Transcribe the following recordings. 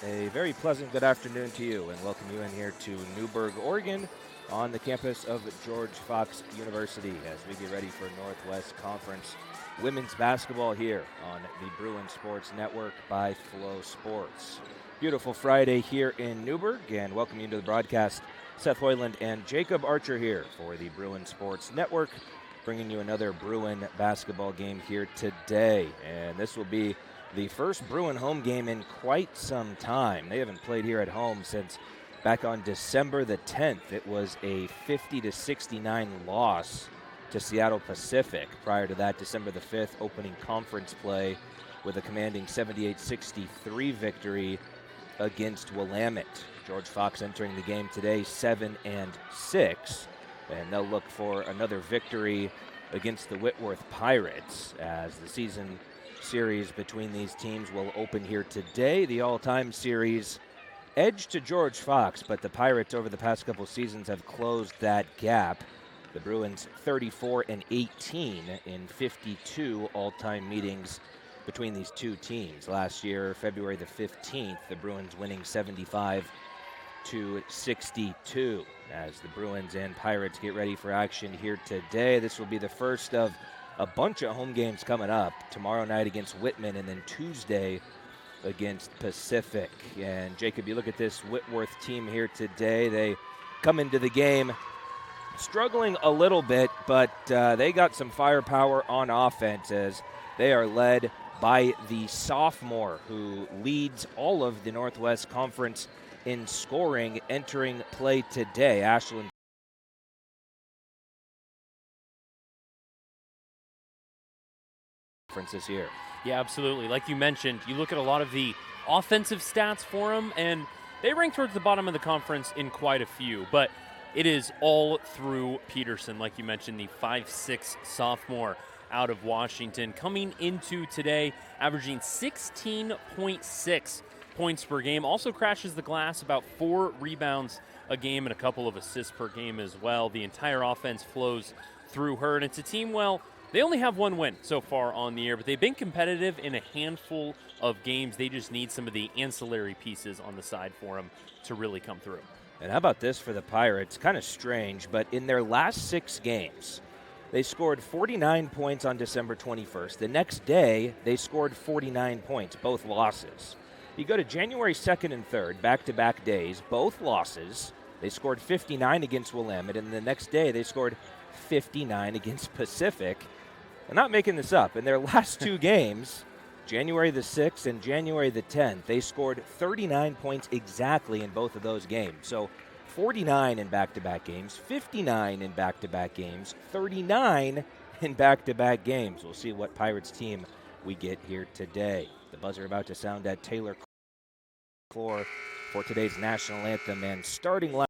A very pleasant good afternoon to you and welcome you in here to Newberg, Oregon on the campus of George Fox University as we get ready for Northwest Conference women's basketball here on the Bruin Sports Network by Flow Sports. Beautiful Friday here in Newberg and welcome you to the broadcast. Seth Hoyland and Jacob Archer here for the Bruin Sports Network, bringing you another Bruin basketball game here today. And this will be the first Bruin home game in quite some time. They haven't played here at home since back on December the 10th. It was a 50-69 loss to Seattle Pacific. Prior to that, December the 5th, opening conference play with a commanding 78-63 victory against Willamette. George Fox entering the game today 7-6, and they'll look for another victory against the Whitworth Pirates as the season series between these teams will open here today. The all-time series edge to George Fox, but the Pirates over the past couple seasons have closed that gap. The Bruins 34-18 in 52 all-time meetings between these two teams. Last year, February the 15th, the Bruins winning 75-62 as the Bruins and Pirates get ready for action here today. This will be the first of a bunch of home games coming up. Tomorrow night against Whitman and then Tuesday against Pacific. And Jacob, you look at this Whitworth team here today. They come into the game struggling a little bit, but they got some firepower on offense as they are led by the sophomore who leads all of the Northwest Conference in scoring entering play today, Ashlyn this year. Yeah, absolutely. Like you mentioned, you look at a lot of the offensive stats for them, and they rank towards the bottom of the conference in quite a few. But it is all through Peterson, like you mentioned, the 5'6" sophomore out of Washington, coming into today, averaging 16.6 points per game. Also crashes the glass, about 4 rebounds a game and a couple of assists per game as well. The entire offense flows through her, and it's a team, well, they only have one win so far on the year, but they've been competitive in a handful of games. They just need some of the ancillary pieces on the side for them to really come through. And how about this for the Pirates? Kind of strange, but in their last 6 games, they scored 49 points on December 21st. The next day, they scored 49 points, both losses. You go to January 2nd and 3rd, back-to-back days, both losses. They scored 59 against Willamette, and the next day they scored 59 against Pacific. I'm not making this up. In their last 2 games, January the 6th and January the 10th, they scored 39 points exactly in both of those games. So 49 in back-to-back games, 59 in back-to-back games, 39 in back-to-back games. We'll see what Pirates team we get here today. The buzzer about to sound at Taylor Clore for today's national anthem, and starting line.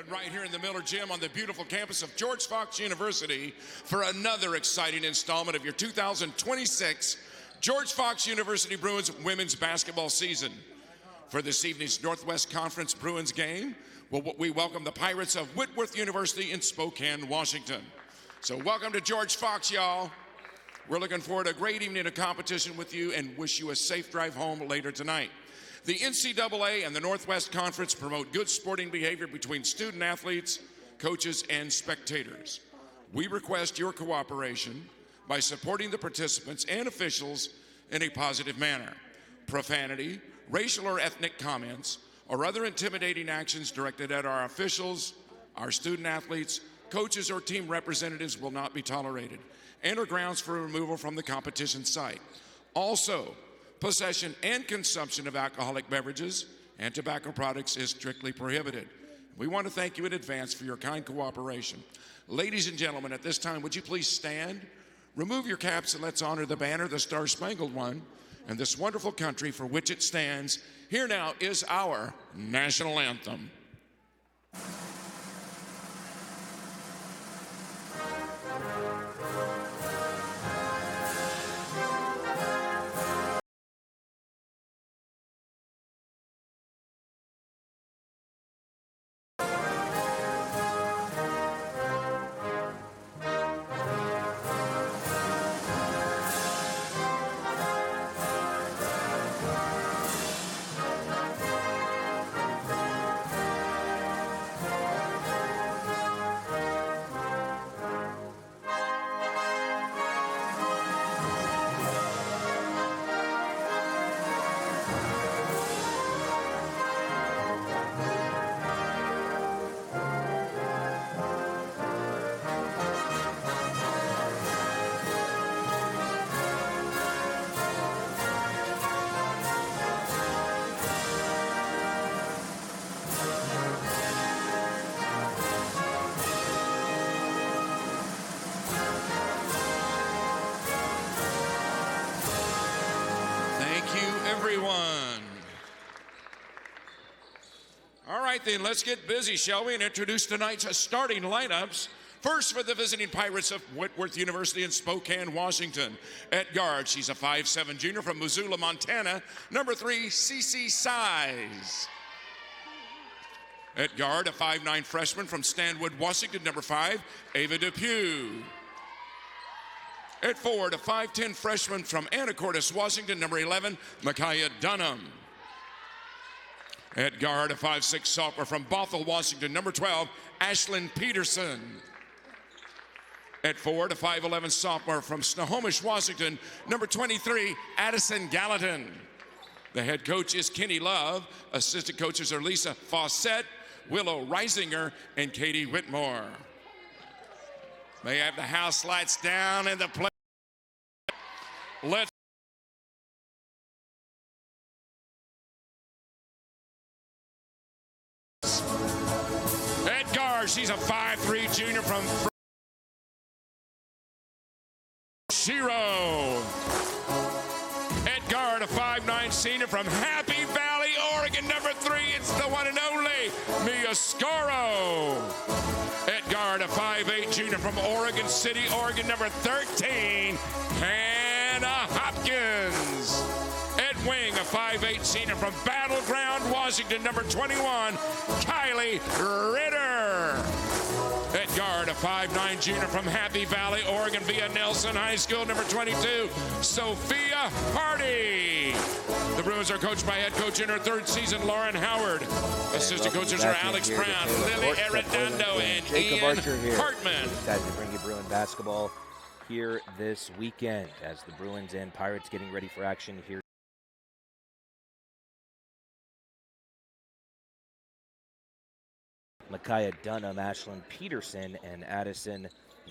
Right here in the Miller Gym on the beautiful campus of George Fox University for another exciting installment of your 2026 George Fox University Bruins women's basketball season. For this evening's Northwest Conference Bruins game, we welcome the Pirates of Whitworth University in Spokane, Washington. So welcome to George Fox, y'all. We're looking forward to a great evening of competition with you and wish you a safe drive home later tonight. The NCAA and the Northwest Conference promote good sporting behavior between student athletes, coaches, and spectators. We request your cooperation by supporting the participants and officials in a positive manner. Profanity, racial or ethnic comments, or other intimidating actions directed at our officials, our student athletes, coaches, or team representatives will not be tolerated and are grounds for removal from the competition site. Also, possession and consumption of alcoholic beverages and tobacco products is strictly prohibited. We want to thank you in advance for your kind cooperation. Ladies and gentlemen, at this time, would you please stand, remove your caps, and let's honor the banner, the Star-Spangled One, and this wonderful country for which it stands. Here now is our national anthem. right then, let's get busy, shall we, and introduce tonight's starting lineups. First for the visiting Pirates of Whitworth University in Spokane, Washington. At guard, she's a 5'7" junior from Missoula, Montana, number 3, Cece Size. At guard, a 5'9" freshman from Stanwood, Washington, number 5, Ava Depew. At forward, a 5'10" freshman from Anacortes, Washington, number 11, Micaiah Dunham. At guard, a 5'6" sophomore from Bothell, Washington, number 12, Ashlyn Peterson. At forward, a 5'11" sophomore from Snohomish, Washington, number 23, Addison Gallatin. The head coach is Kenny Love. Assistant coaches are Lisa Fawcett, Willow Reisinger, and Katie Whitmore. They have the house lights down and the play. Let's at guard, she's a 5'3" junior from Shiro. At guard, a 5'9" senior from Happy Valley, Oregon, number 3, it's the one and only Mia Scoro. At guard, a 5'8" junior from Oregon City, Oregon, number 13, Hannah Hopkins. At wing, a 5'8" senior from Battleground, Washington, number 21, Kylie Ritter. At guard, a 5'9" junior from Happy Valley, Oregon, via Nelson High School, number 22, Sophia Hardy. The Bruins are coached by head coach in her 3rd season, Lauren Howard. Assistant coaches are Alex Brown, Lily Arredondo, and Ian Hartman. Excited to bring you Bruin basketball here this weekend as the Bruins and Pirates getting ready for action here. Micaiah Dunham, Ashlyn Peterson, and Addison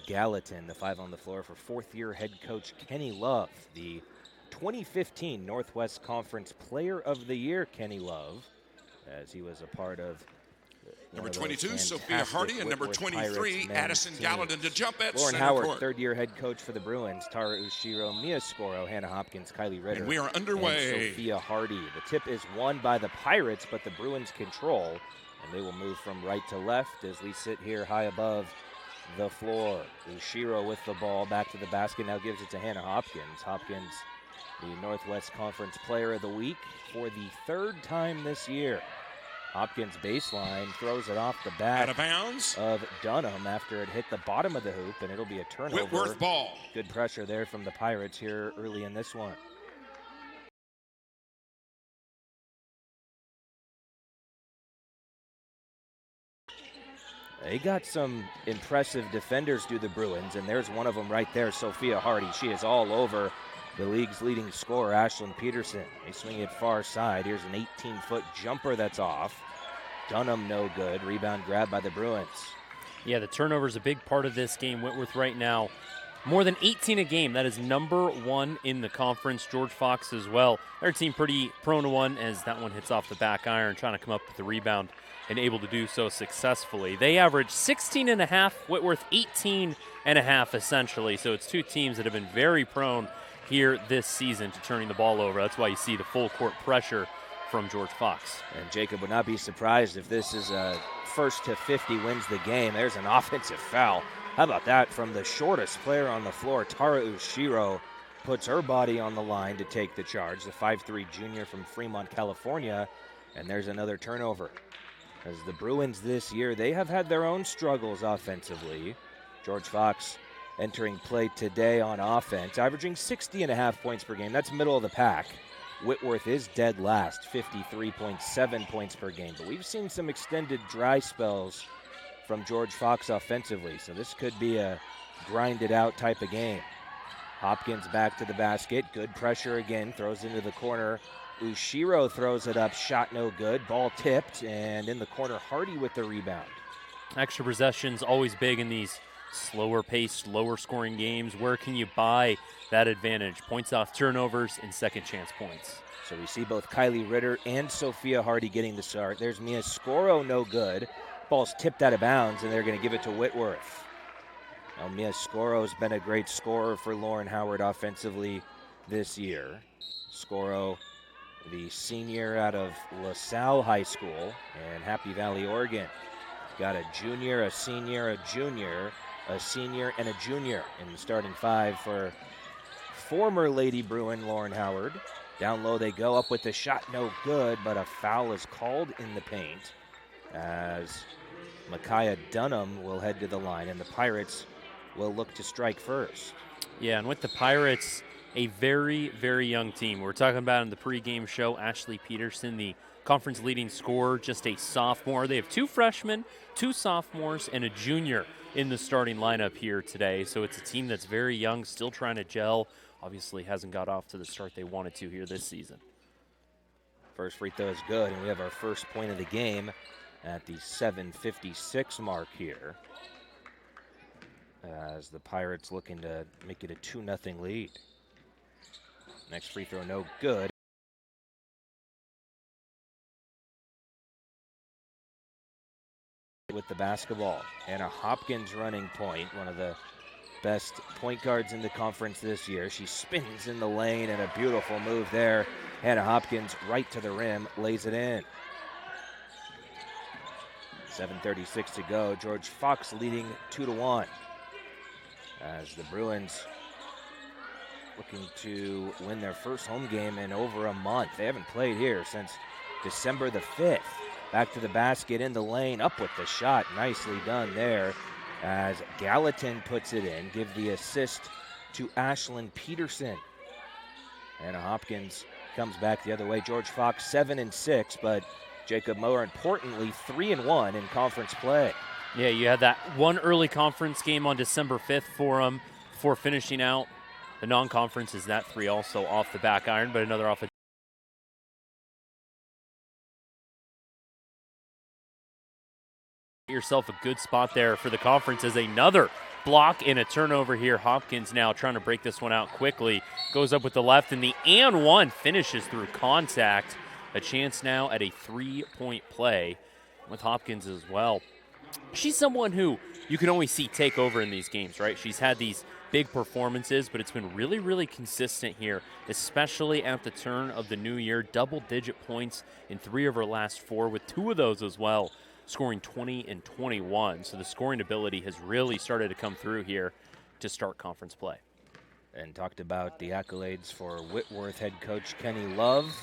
Gallatin. The 5 on the floor for 4th-year head coach Kenny Love, the 2015 Northwest Conference Player of the Year, Kenny Love, as he was a part of number 22, Sophia Hardy, and number 23, Addison Gallatin to jump at Lauren center Howard, court. 3rd-year head coach for the Bruins, Tara Ushiro, Mia Scoro, Hannah Hopkins, Kylie Ritter, and we are underway. And Sophia Hardy. The tip is won by the Pirates, but the Bruins control, and they will move from right to left as we sit here high above the floor. Ushiro with the ball back to the basket, now gives it to Hannah Hopkins. Hopkins, the Northwest Conference Player of the Week for the 3rd time this year. Hopkins baseline, throws it off the back out of bounds of Dunham after it hit the bottom of the hoop, and it'll be a turnover. Whitworth ball. Good pressure there from the Pirates here early in this one. They got some impressive defenders, do the Bruins, and there's one of them right there, Sophia Hardy. She is all over the league's leading scorer, Ashlyn Peterson. They swing it far side. Here's an 18-foot jumper that's off. Dunham no good. Rebound grab by the Bruins. Yeah, the turnover is a big part of this game. Whitworth right now, more than 18 a game. That is number 1 in the conference. George Fox as well. Their team pretty prone to one as that one hits off the back iron, trying to come up with the rebound and able to do so successfully. They average 16 and a half, Whitworth 18 and a half essentially. So it's two teams that have been very prone here this season to turning the ball over. That's why you see the full court pressure from George Fox. And Jacob would not be surprised if this is a 1st to 50 wins the game. There's an offensive foul. How about that from the shortest player on the floor, Tara Ushiro, puts her body on the line to take the charge. The 5'3" junior from Fremont, California, and there's another turnover. As the Bruins this year, they have had their own struggles offensively. George Fox entering play today on offense, averaging 60.5 points per game. That's middle of the pack. Whitworth is dead last, 53.7 points per game. But we've seen some extended dry spells from George Fox offensively, so this could be a grinded-out type of game. Hopkins back to the basket. Good pressure again, throws into the corner. Ushiro throws it up, shot no good. Ball tipped, and in the corner, Hardy with the rebound. Extra possessions always big in these slower paced, lower scoring games. Where can you buy that advantage? Points off turnovers and second chance points. So we see both Kylie Ritter and Sophia Hardy getting the start. There's Mia Scoro, no good. Ball's tipped out of bounds, and they're going to give it to Whitworth. Now, Mia Scoro's been a great scorer for Lauren Howard offensively this year. Scoro the senior out of LaSalle High School in Happy Valley, Oregon. Got a junior, a senior, a junior, a senior, and a junior in the starting five for former Lady Bruin Lauren Howard. Down low they go, up with the shot, no good, but a foul is called in the paint as Micaiah Dunham will head to the line, and the Pirates will look to strike first. Yeah, and with the Pirates, a very, very young team. We're talking about in the pregame show, Ashley Peterson, the conference leading scorer, just a sophomore. They have 2 freshmen, 2 sophomores, and a junior in the starting lineup here today. So it's a team that's very young, still trying to gel. Obviously hasn't got off to the start they wanted to here this season. First free throw is good, and we have our first point of the game at the 7:56 mark here, as the Pirates looking to make it a 2-0 lead. Next free throw, no good. With the basketball, Hannah Hopkins running point, one of the best point guards in the conference this year. She spins in the lane, and a beautiful move there. Hannah Hopkins right to the rim, lays it in. 7:36 to go. George Fox leading 2-1. As the Bruins looking to win their first home game in over a month. They haven't played here since December the 5th. Back to the basket, in the lane, up with the shot. Nicely done there as Gallatin puts it in. Give the assist to Ashlyn Peterson. Hannah Hopkins comes back the other way. George Fox 7-6, but Jacob Moore, importantly, 3-1 in conference play. Yeah, you had that one early conference game on December 5th for them before finishing out the non-conference. Is that 3 also off the back iron, but another off. Yourself a good spot there for the conference as another block and a turnover here. Hopkins now trying to break this one out quickly. Goes up with the left, and the and one finishes through contact. A chance now at a 3-point play with Hopkins as well. She's someone who you can always see take over in these games, right? She's had these big performances, but it's been really, really consistent here, especially at the turn of the new year. Double-digit points in 3 of her last 4, with 2 of those as well, scoring 20 and 21. So the scoring ability has really started to come through here to start conference play. And talked about the accolades for Whitworth head coach Kenny Love,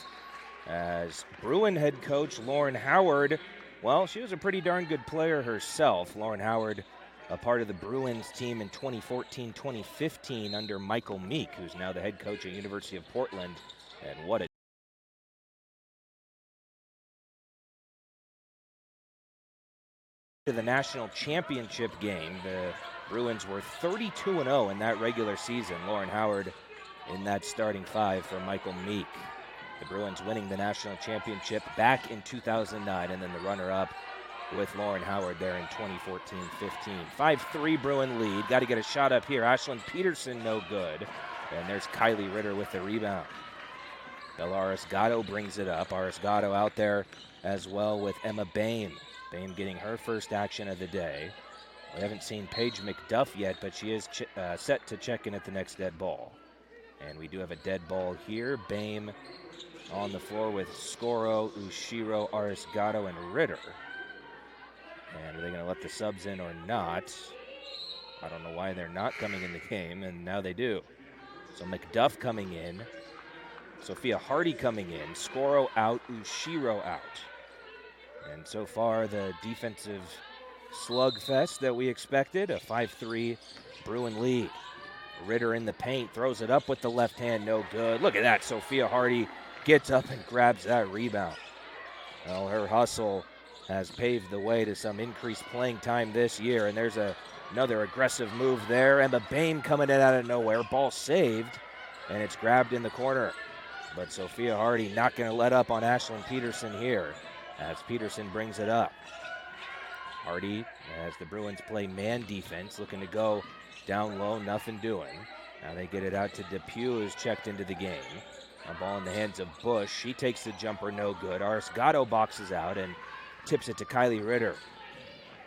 as Bruin head coach Lauren Howard, well, she was a pretty darn good player herself. Lauren Howard, a part of the Bruins team in 2014-2015 under Michael Meek, who's now the head coach at University of Portland. And what a to the national championship game. The Bruins were 32-0 in that regular season. Lauren Howard in that starting 5 for Michael Meek. The Bruins winning the national championship back in 2009, and then the runner-up with Lauren Howard there in 2014-15. 5-3 Bruin lead. Got to get a shot up here. Ashlyn Peterson, no good. And there's Kylie Ritter with the rebound. Bella Arisgato brings it up. Arisgato out there as well with Emma Boehm. Boehm getting her first action of the day. We haven't seen Paige McDuff yet, but she is set to check in at the next dead ball. And we do have a dead ball here. Boehm on the floor with Scoro, Ushiro, Arisgato, and Ritter. And are they going to let the subs in or not? I don't know why they're not coming in the game, and now they do. So McDuff coming in. Sophia Hardy coming in. Scoro out, Ushiro out. And so far, the defensive slugfest that we expected, a 5-3 Bruin lead. Ritter in the paint, throws it up with the left hand, no good. Look at that, Sophia Hardy gets up and grabs that rebound. Well, her hustle has paved the way to some increased playing time this year, and there's another aggressive move there. Emma Boehm coming in out of nowhere, ball saved, and it's grabbed in the corner. But Sophia Hardy not going to let up on Ashlyn Peterson here, as Peterson brings it up. Hardy, as the Bruins play man defense, looking to go down low, nothing doing. Now they get it out to Depew, who's checked into the game. A ball in the hands of Bush. She takes the jumper, no good. Arisgato boxes out and tips it to Kylie Ritter.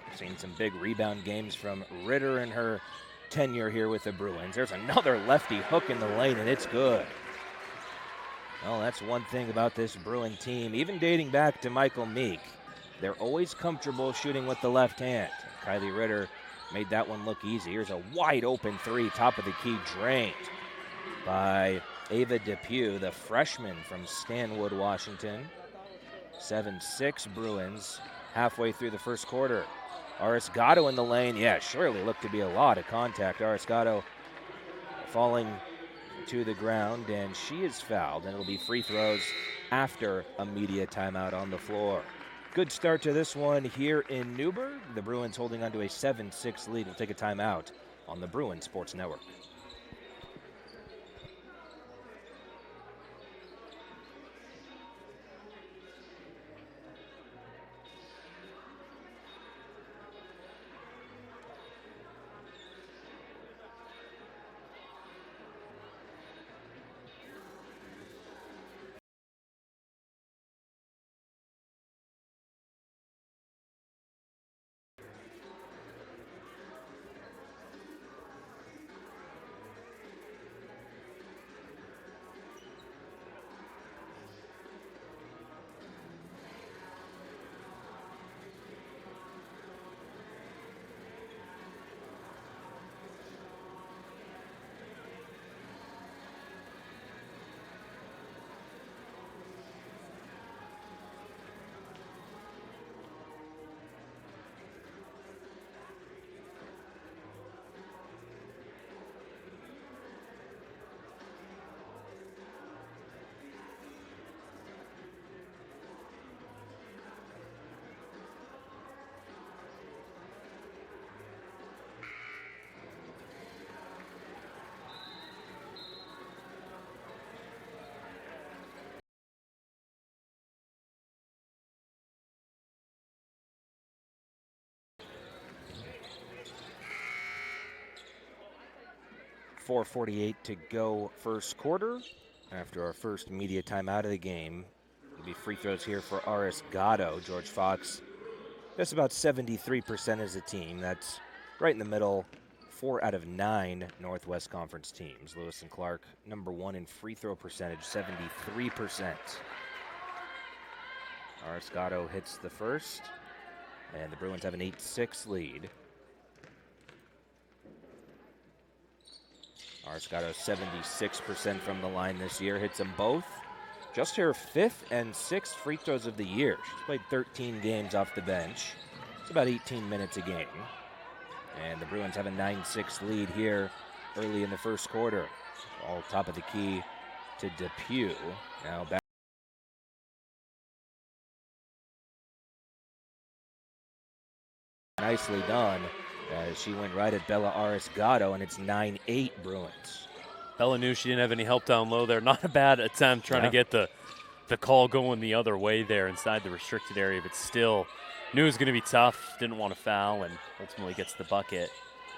We've seen some big rebound games from Ritter in her tenure here with the Bruins. There's another lefty hook in the lane, and it's good. Well, that's one thing about this Bruin team, even dating back to Michael Meek. They're always comfortable shooting with the left hand. Kylie Ritter made that one look easy. Here's a wide open three, top of the key, drained by Ava Depew, the freshman from Stanwood, Washington. 7-6 Bruins halfway through the first quarter. Arisgato in the lane. Yeah, surely looked to be a lot of contact. Arisgato falling to the ground, and she is fouled, and it'll be free throws after a media timeout on the floor. Good start to this one here in Newburgh. The Bruins holding on to a 7-6 lead. We'll take a timeout on the Bruins Sports Network. .448 to go first quarter. After our first media timeout of the game, it'll be free throws here for Arisgato. George Fox, that's about 73% as a team. That's right in the middle. 4 out of 9 Northwest Conference teams. Lewis and Clark, number 1 in free throw percentage, 73%. Arisgato hits the first, and the Bruins have an 8-6 lead. Arisgato 76% from the line this year, hits them both. Just her 5th and 6th free throws of the year. She's played 13 games off the bench. It's about 18 minutes a game. And the Bruins have a 9-6 lead here early in the first quarter. All top of the key to Depew. Now back. Nicely done. She went right at Bella Arisgato, and it's 9-8 Bruins. Bella knew she didn't have any help down low there. Not a bad attempt trying to get the call going the other way there inside the restricted area, but still knew it was going to be tough, didn't want to foul, and ultimately gets the bucket.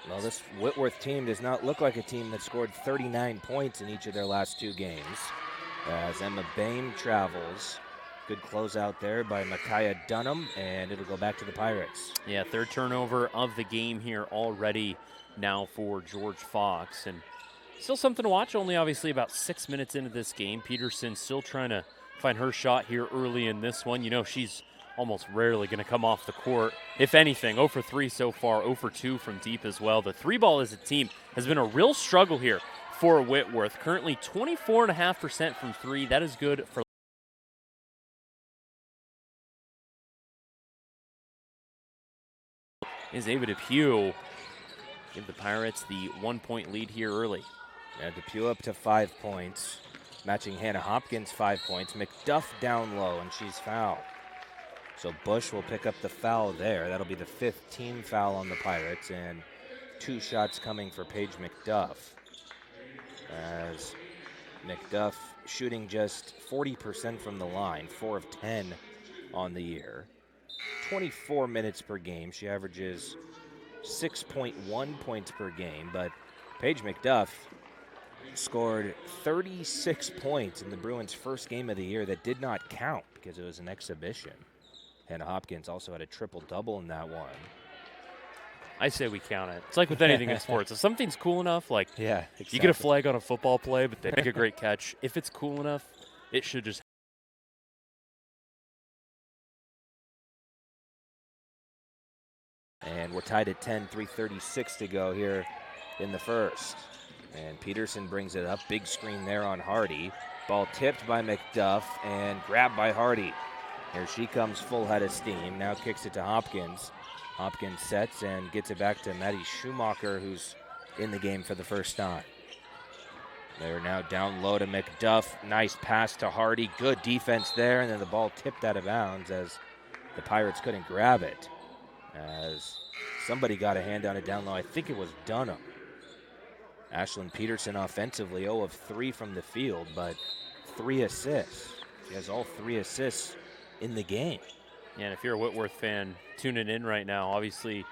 Well, this Whitworth team does not look like a team that scored 39 points in each of their last 2 games. As Emma Bain travels. Good closeout there by Micaiah Dunham, and it'll go back to the Pirates. Yeah, 3rd turnover of the game here already now for George Fox. And still something to watch, only obviously about 6 minutes into this game. Peterson still trying to find her shot here early in this one. You know, she's almost rarely going to come off the court. If anything, 0 for 3 so far, 0 for 2 from deep as well. The 3-ball as a team has been a real struggle here for Whitworth. Currently 24.5% from 3. That is good for is Ava Depew give the Pirates the 1-point lead here early. Yeah, Depew up to 5 points, matching Hannah Hopkins 5 points. McDuff down low, and she's fouled. So Bush will pick up the foul there. That'll be the 5th team foul on the Pirates, and 2 shots coming for Paige McDuff. As McDuff shooting just 40% from the line, 4 of 10 on the year. 24 minutes per game. She averages 6.1 points per game, but Paige McDuff scored 36 points in the Bruins' first game of the year that did not count because it was an exhibition. Hannah Hopkins also had a triple-double in that one. I say we count it. It's like with anything in sports. If something's cool enough, like yeah, exactly. You get a flag on a football play, but they make a great catch. If it's cool enough, it should just. And we're tied at 10, 3:36 to go here in the first. And Peterson brings it up. Big screen there on Hardy. Ball tipped by McDuff and grabbed by Hardy. Here she comes full head of steam. Now kicks it to Hopkins. Hopkins sets and gets it back to Maddie Schumacher, who's in the game for the first time. They're now down low to McDuff. Nice pass to Hardy. Good defense there. And then the ball tipped out of bounds as the Pirates couldn't grab it. As somebody got a hand on it down low. I think it was Dunham. Ashlyn Peterson offensively 0 of 3 from the field, but 3 assists. She has all 3 assists in the game. Yeah, and if you're a Whitworth fan tuning in right now, obviously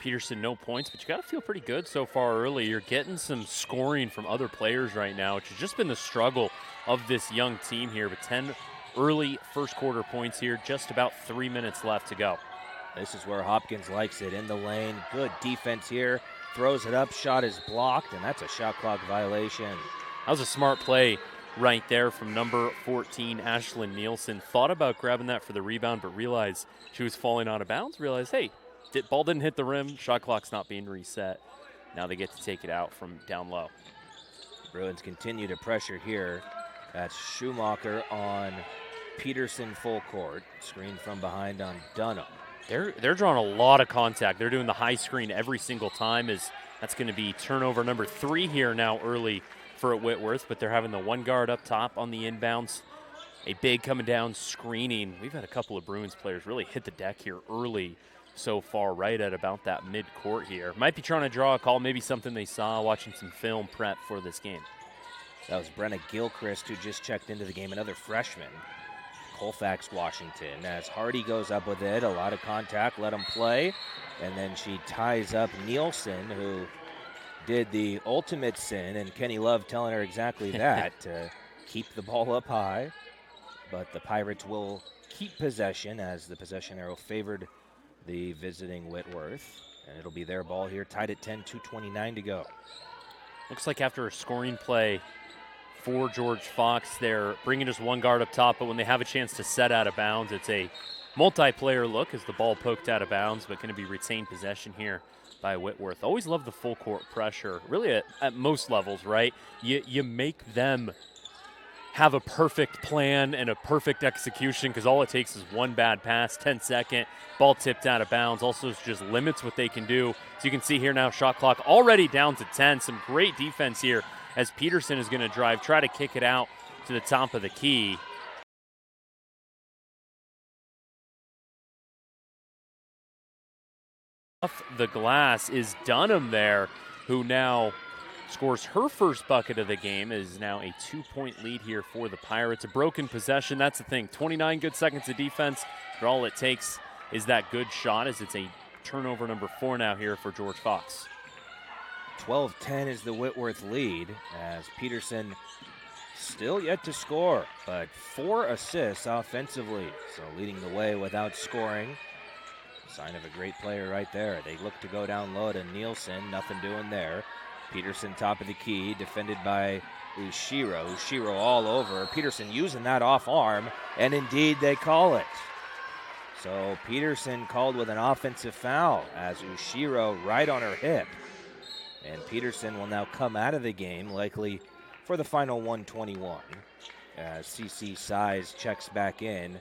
Peterson no points, but you got to feel pretty good so far early. You're getting some scoring from other players right now, which has just been the struggle of this young team here. But 10 early first quarter points here, just about 3 minutes left to go. This is where Hopkins likes it, in the lane. Good defense here. Throws it up, shot is blocked, and that's a shot clock violation. That was a smart play right there from number 14, Ashlyn Nielsen. Thought about grabbing that for the rebound, but realized she was falling out of bounds. Realized, hey, ball didn't hit the rim. Shot clock's not being reset. Now they get to take it out from down low. Bruins continue to pressure here. That's Schumacher on Peterson full court. Screen from behind on Dunham. They're drawing a lot of contact. They're doing the high screen every single time. That's going to be turnover number 3 here now early for Whitworth, but they're having the one guard up top on the inbounds. A big coming down screening. We've had a couple of Bruins players really hit the deck here early so far, right at about that mid-court here. Might be trying to draw a call, maybe something they saw watching some film prep for this game. That was Brenna Gilchrist, who just checked into the game, another freshman. Colfax, Washington, as Hardy goes up with it. A lot of contact, let him play. And then she ties up Nielsen, who did the ultimate sin, and Kenny Love telling her exactly that, to keep the ball up high. But the Pirates will keep possession, as the possession arrow favored the visiting Whitworth. And it'll be their ball here, tied at 10, 2:29 to go. Looks like after a scoring play for George Fox, they're bringing just one guard up top, but when they have a chance to set out of bounds, it's a multiplayer look as the ball poked out of bounds, but going to be retained possession here by Whitworth. Always love the full court pressure, really at most levels, right? You make them have a perfect plan and a perfect execution, because all it takes is one bad pass, 10-second, ball tipped out of bounds. Also just limits what they can do. So you can see here now, shot clock already down to 10. Some great defense here as Peterson is going to drive, try to kick it out to the top of the key. Off the glass is Dunham there, who now scores her first bucket of the game. Is now a 2-point lead here for the Pirates. A broken possession, that's the thing. 29 good seconds of defense, but all it takes is that good shot, as it's a turnover number 4 now here for George Fox. 12-10 is the Whitworth lead, as Peterson still yet to score, but 4 assists offensively. So leading the way without scoring. Sign of a great player right there. They look to go down low to Nielsen. Nothing doing there. Peterson top of the key, defended by Ushiro. Ushiro all over. Peterson using that off arm, and indeed they call it. So Peterson called with an offensive foul as Ushiro right on her hip. And Peterson will now come out of the game, likely for the final 121. As CC Size checks back in,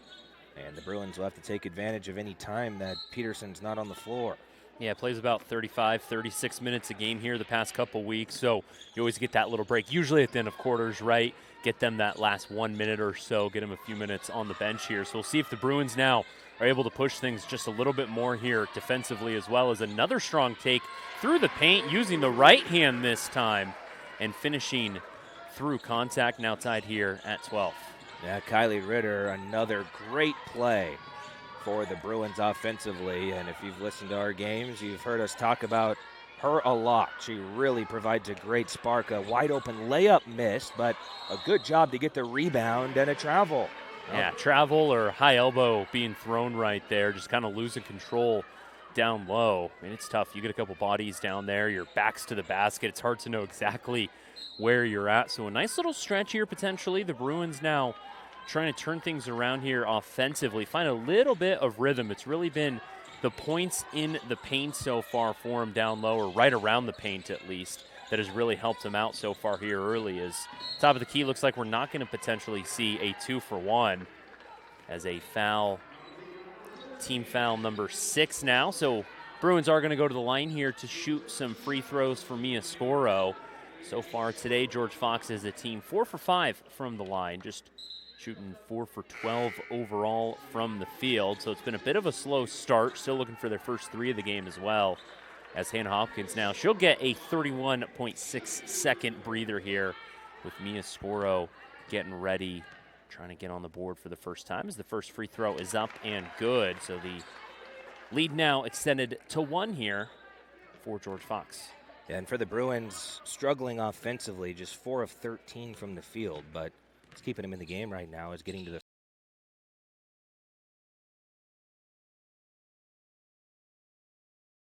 and the Bruins will have to take advantage of any time that Peterson's not on the floor. Yeah, plays about 35, 36 minutes a game here the past couple weeks, so you always get that little break, usually at the end of quarters, right? Get them that last 1 minute or so, get them a few minutes on the bench here. So we'll see if the Bruins now are able to push things just a little bit more here defensively, as well as another strong take through the paint, using the right hand this time, and finishing through contact, now tied here at 12. Yeah, Kylie Ritter, another great play for the Bruins offensively. And if you've listened to our games, you've heard us talk about her a lot. She really provides a great spark. A wide open layup missed, but a good job to get the rebound and a travel. Yeah, travel or high elbow being thrown right there, just kind of losing control down low. I mean, it's tough. You get a couple bodies down there, your back's to the basket. It's hard to know exactly where you're at. So a nice little stretch here potentially. The Bruins now trying to turn things around here offensively, find a little bit of rhythm. It's really been the points in the paint so far for him down low, or right around the paint at least, that has really helped him out so far here early. As top of the key, looks like we're not going to potentially see a 2-for-1 as a foul, team foul number 6 now. So Bruins are going to go to the line here to shoot some free throws for Mia Scoro. So far today, George Fox is a team 4 for 5 from the line, just shooting 4 for 12 overall from the field. So it's been a bit of a slow start, still looking for their first 3 of the game as well. As Hannah Hopkins now, she'll get a 31.6 second breather here with Mia Scoro getting ready, trying to get on the board for the first time as the first free throw is up and good. So the lead now extended to 1 here for George Fox. And for the Bruins, struggling offensively, just 4 of 13 from the field, but what's keeping him in the game right now is getting to the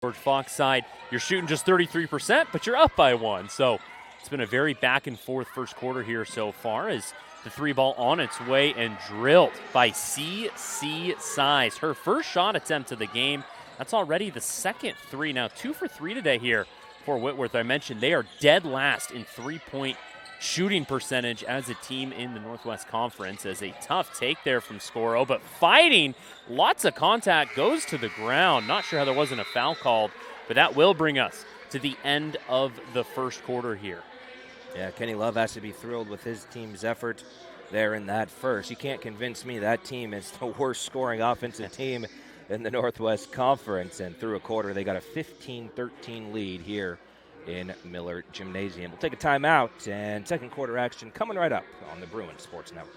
George Fox side. You're shooting just 33%, but you're up by 1. So it's been a very back and forth first quarter here so far, as the 3 ball on its way and drilled by C.C. Size. Her first shot attempt of the game. That's already the second 3. Now 2 for 3 today here for Whitworth. I mentioned they are dead last in 3-point shooting percentage as a team in the Northwest Conference, as a tough take there from Scoro, but fighting, lots of contact, goes to the ground. Not sure how there wasn't a foul called, but that will bring us to the end of the first quarter here. Yeah, Kenny Love has to be thrilled with his team's effort there in that first. You can't convince me that team is the worst scoring offensive team in the Northwest Conference, and through a quarter they got a 15-13 lead here in Miller Gymnasium. We'll take a timeout, and second quarter action coming right up on the Bruins Sports Network.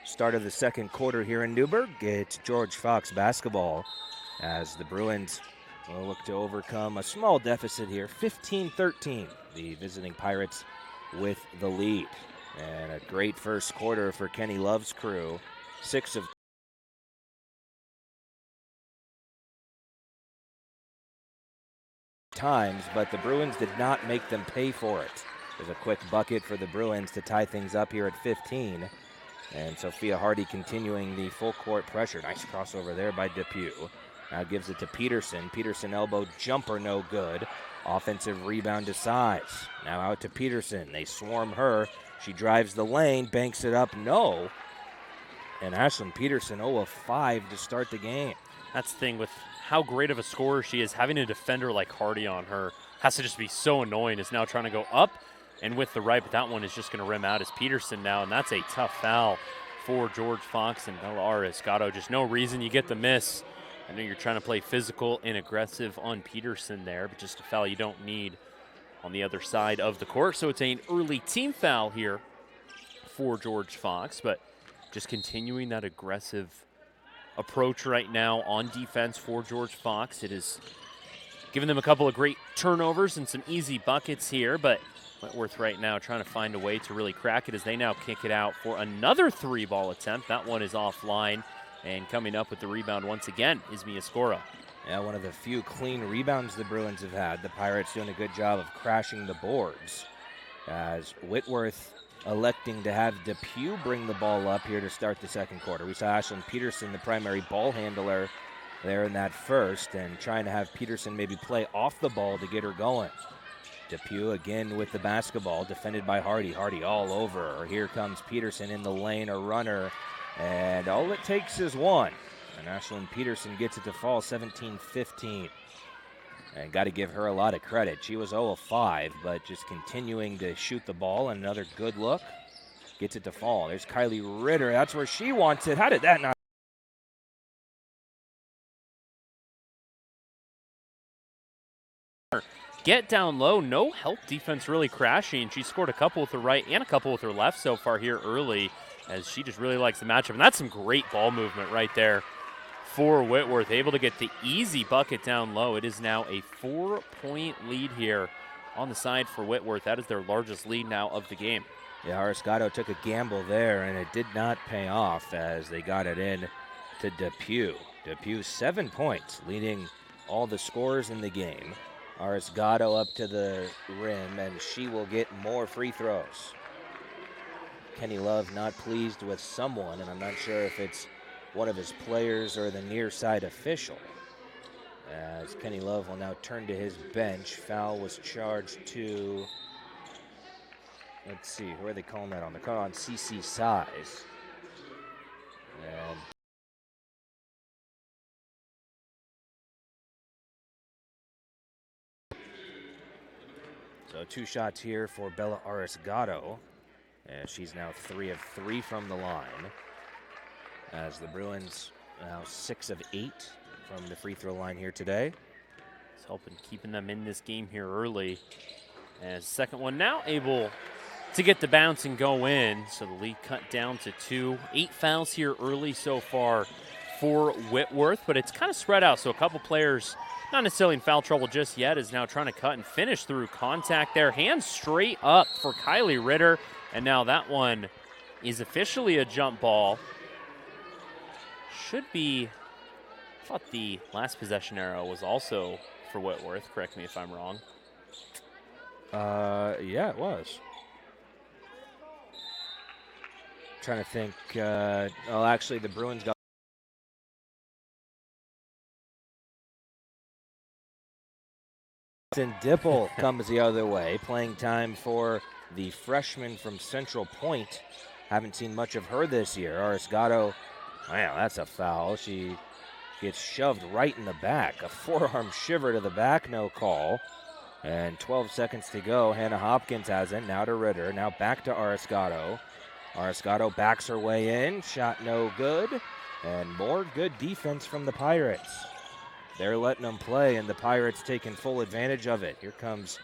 Start of the second quarter here in Newburgh. It's George Fox basketball as the Bruins will look to overcome a small deficit here, 15-13. The visiting Pirates with the lead. And a great first quarter for Kenny Love's crew. 6 of times, but the Bruins did not make them pay for it. There's a quick bucket for the Bruins to tie things up here at 15. And Sophia Hardy continuing the full court pressure. Nice crossover there by Depew. Now gives it to Peterson. Peterson elbow jumper no good. Offensive rebound to Size. Now out to Peterson. They swarm her. She drives the lane, banks it up, no. And Ashlyn Peterson 0 of 5 to start the game. That's the thing with how great of a scorer she is. Having a defender like Hardy on her has to just be so annoying. Is now trying to go up and with the right, but that one is just going to rim out as Peterson now, and that's a tough foul for George Fox and Bella Escato. Just no reason you get the miss. I know you're trying to play physical and aggressive on Peterson there, but just a foul you don't need on the other side of the court. So it's an early team foul here for George Fox, but just continuing that aggressive approach right now on defense for George Fox. It is giving them a couple of great turnovers and some easy buckets here, but Whitworth right now trying to find a way to really crack it as they now kick it out for another 3-ball attempt. That one is offline, and coming up with the rebound once again is Miascora. Yeah, one of the few clean rebounds the Bruins have had. The Pirates doing a good job of crashing the boards, as Whitworth electing to have Depew bring the ball up here to start the second quarter. We saw Ashlyn Peterson, the primary ball handler, there in that first, and trying to have Peterson maybe play off the ball to get her going. Depew again with the basketball, defended by Hardy. Hardy all over her. Here comes Peterson in the lane, a runner, and all it takes is one. And Ashlyn Peterson gets it to fall 17-15. And got to give her a lot of credit. She was 0 of 5, but just continuing to shoot the ball, and another good look. Gets it to fall. There's Kylie Ritter. That's where she wants it. How did that not? Get down low, no help defense really crashing. She scored a couple with her right and a couple with her left so far here early, as she just really likes the matchup. And that's some great ball movement right there for Whitworth, able to get the easy bucket down low. It is now a 4-point lead here on the side for Whitworth. That is their largest lead now of the game. Yeah, Ariscato took a gamble there, and it did not pay off as they got it in to Depew. Depew 7 points, leading all the scorers in the game. Ariscato up to the rim, and she will get more free throws. Kenny Love not pleased with someone, and I'm not sure if it's one of his players or the near side official, as Kenny Love will now turn to his bench. Foul was charged to, let's see, who are they calling that on? They're calling on CC Size. And so 2 shots here for Bella Ariscato, and she's now 3 of 3 from the line, as the Bruins now 6 of 8 from the free throw line here today. It's helping keeping them in this game here early. As second one now able to get the bounce and go in, so the lead cut down to 2. 8 fouls here early so far for Whitworth, but it's kind of spread out, so a couple players not necessarily in foul trouble just yet, is now trying to cut and finish through contact there. Hands straight up for Kylie Ritter, and now that one is officially a jump ball. Should be, I thought the last possession arrow was also for Whitworth. Correct me if I'm wrong. Yeah, it was. Trying to think. Well, actually, the Bruins got. Dipple comes the other way. Playing time for the freshman from Central Point. Haven't seen much of her this year. Ariscato, wow, that's a foul. She gets shoved right in the back. A forearm shiver to the back, no call. And 12 seconds to go. Hannah Hopkins has it. Now to Ritter. Now back to Ariscato. Ariscato backs her way in. Shot no good. And more good defense from the Pirates. They're letting them play, and the Pirates taking full advantage of it. Here comes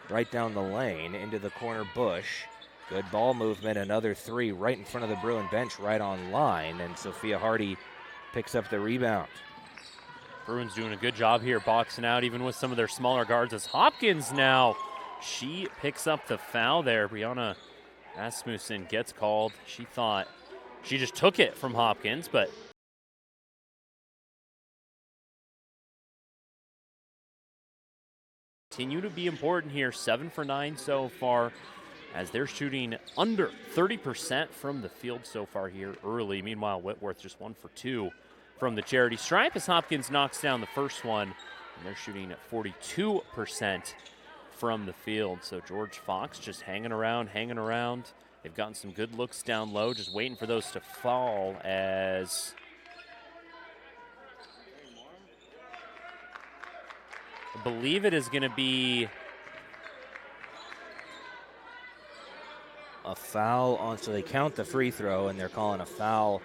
right down the lane into the corner Bush. Good ball movement. Another 3 right in front of the Bruin bench, right on line. And Sophia Hardy picks up the rebound. Bruins doing a good job here boxing out, even with some of their smaller guards, as Hopkins now, she picks up the foul there. Brianna Asmussen gets called. She thought she just took it from Hopkins, but continue to be important here. 7 for 9 so far, as they're shooting under 30% from the field so far here early. Meanwhile, Whitworth just 1 for 2 from the charity stripe, as Hopkins knocks down the first one, and they're shooting at 42% from the field. So George Fox just hanging around. They've gotten some good looks down low, just waiting for those to fall, as I believe it is going to be a foul on, so they count the free throw, and they're calling a foul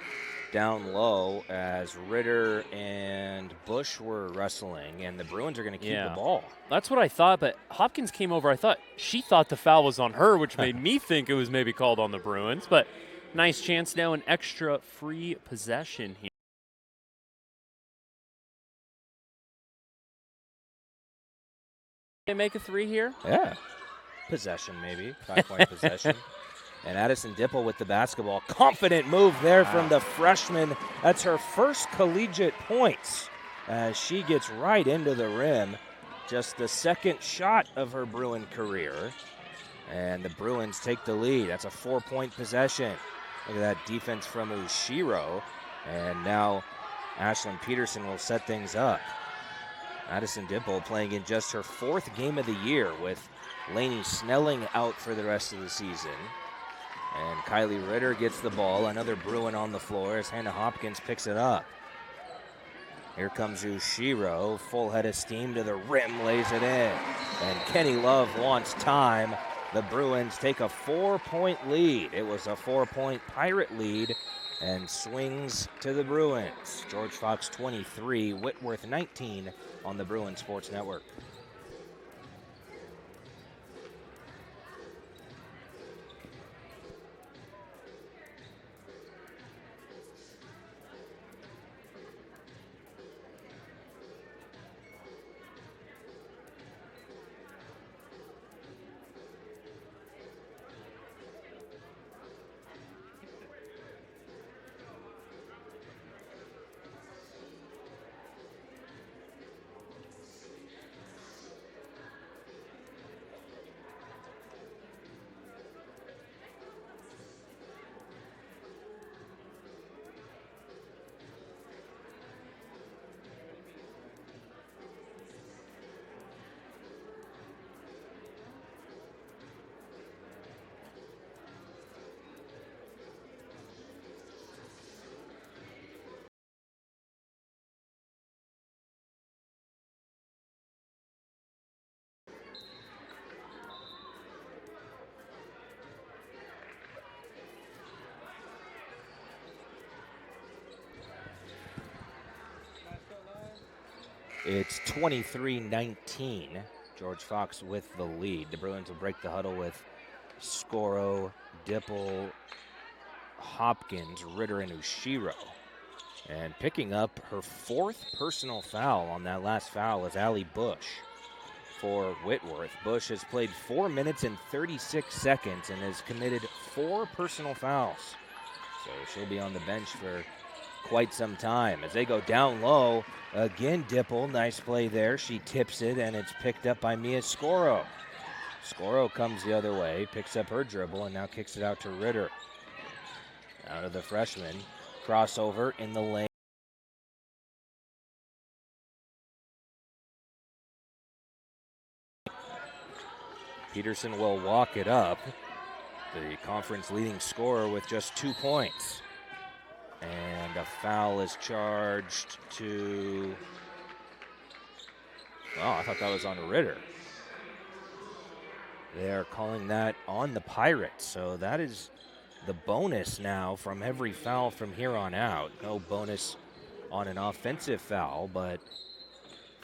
down low as Ritter and Bush were wrestling, and the Bruins are going to keep the ball. That's what I thought, but Hopkins came over. She thought the foul was on her, which made me think it was maybe called on the Bruins, but Nice chance now, an extra free possession here. They make a three here? Yeah. Possession, maybe. 5-point possession. And Addison Dipple with the basketball. Confident move there from the freshman. That's her first collegiate points as she gets right into the rim. Just the second shot of her Bruin career. And the Bruins take the lead. That's a 4-point possession. Look at that defense from Ushiro. And now Ashlyn Peterson will set things up. Addison Dipple playing in just her 4th game of the year with Lainey Snelling out for the rest of the season. And Kylie Ritter gets the ball. Another Bruin on the floor as Hannah Hopkins picks it up. Here comes Ushiro. Full head of steam to the rim, lays it in. And Kenny Love wants time. The Bruins take a 4-point lead. It was a 4-point Pirate lead and swings to the Bruins. George Fox 23, Whitworth 19 on the Bruin Sports Network. It's 23-19. George Fox with the lead. The Bruins will break the huddle with Scoro, Dipple, Hopkins, Ritter, and Ushiro. And picking up her 4th personal foul on that last foul is Allie Bush for Whitworth. Bush has played 4 minutes and 36 seconds and has committed 4 personal fouls. So she'll be on the bench for quite some time. As they go down low, again Dipple, nice play there. She tips it and it's picked up by Mia Scoro. Scoro comes the other way, picks up her dribble and now kicks it out to Ritter. Out of the freshman, crossover in the lane. Peterson will walk it up. The conference leading scorer with just 2 points. And a foul is charged to, oh, I thought that was on Ritter. They're calling that on the Pirates. So that is the bonus now from every foul from here on out. No bonus on an offensive foul, but